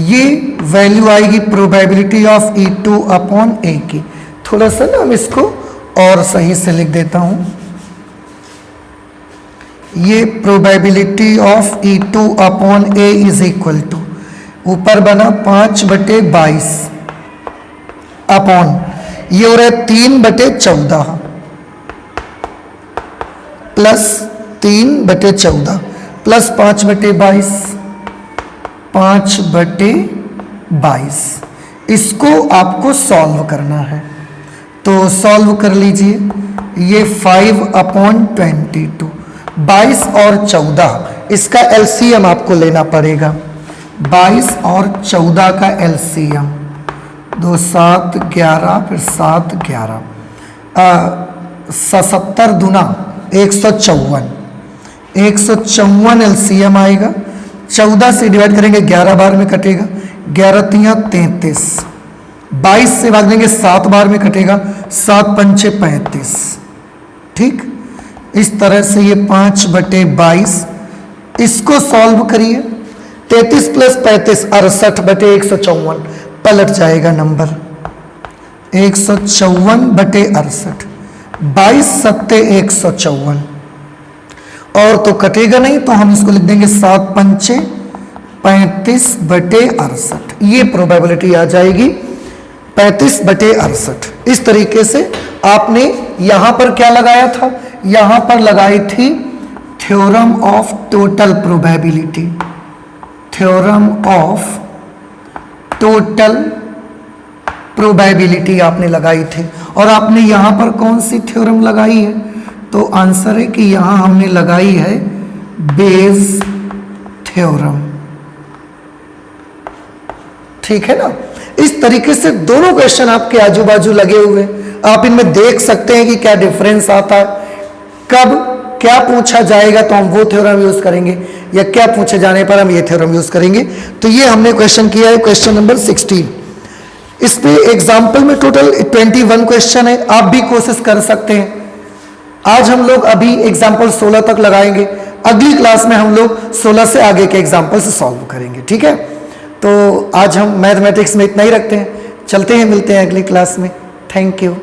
ये वैल्यू आएगी प्रोबेबिलिटी ऑफ E2 अपॉन ए की। थोड़ा सा ना हम इसको और सही से लिख देता हूं। ये probability of E2 upon A is equal to, ऊपर बना 5/22 अपॉन, ये हो रहा है 3/14 प्लस 3/14 प्लस 5/22, 5/22। इसको आपको सॉल्व करना है, तो सॉल्व कर लीजिए। ये 5/22, 22 और 14, इसका एलसीएम आपको लेना पड़ेगा। 22 और 14 का एलसीएम, 2 7 11 फिर 7 11, 77 दूना 154, 154 एलसीएम आएगा। 14 से डिवाइड करेंगे 11 बार में कटेगा, 11 तियां 33, 22 से भाग देंगे 7 बार में कटेगा, 7 पंचे 35। ठीक, इस तरह से ये 5/22, इसको सॉल्व करिए। 33 प्लस 35 68/154, पलट जाएगा नंबर 154/68, 22 सत्ते 154, और तो कटेगा नहीं, तो हम इसको लिख देंगे 7 पंचे 35/68। ये प्रोबेबिलिटी आ जाएगी 35/68। इस तरीके से आपने यहां पर क्या लगाया था, यहां पर लगाई थी theorem of total probability, theorem of total probability आपने लगाई थी। और आपने यहां पर कौन सी थ्योरम लगाई है, तो आंसर है कि यहां हमने लगाई है बेज थ्योरम। ठीक है ना। इस तरीके से दोनों क्वेश्चन आपके आजू बाजू लगे हुए, आप इनमें देख सकते हैं कि क्या डिफरेंस आता है, कब क्या पूछा जाएगा तो हम वो थ्योरम यूज करेंगे, या क्या पूछे जाने पर हम ये थ्योरम यूज करेंगे। तो ये हमने क्वेश्चन किया है, क्वेश्चन नंबर 16। इस पे एग्जाम्पल में टोटल 21 क्वेश्चन है, आप भी कोशिश कर सकते हैं। आज हम लोग अभी एग्जाम्पल 16 तक लगाएंगे, अगली क्लास में हम लोग 16 से आगे के एग्जाम्पल से सॉल्व करेंगे। ठीक है, तो आज हम मैथमेटिक्स में इतना ही रखते हैं, चलते हैं, मिलते हैं अगली क्लास में। Thank you.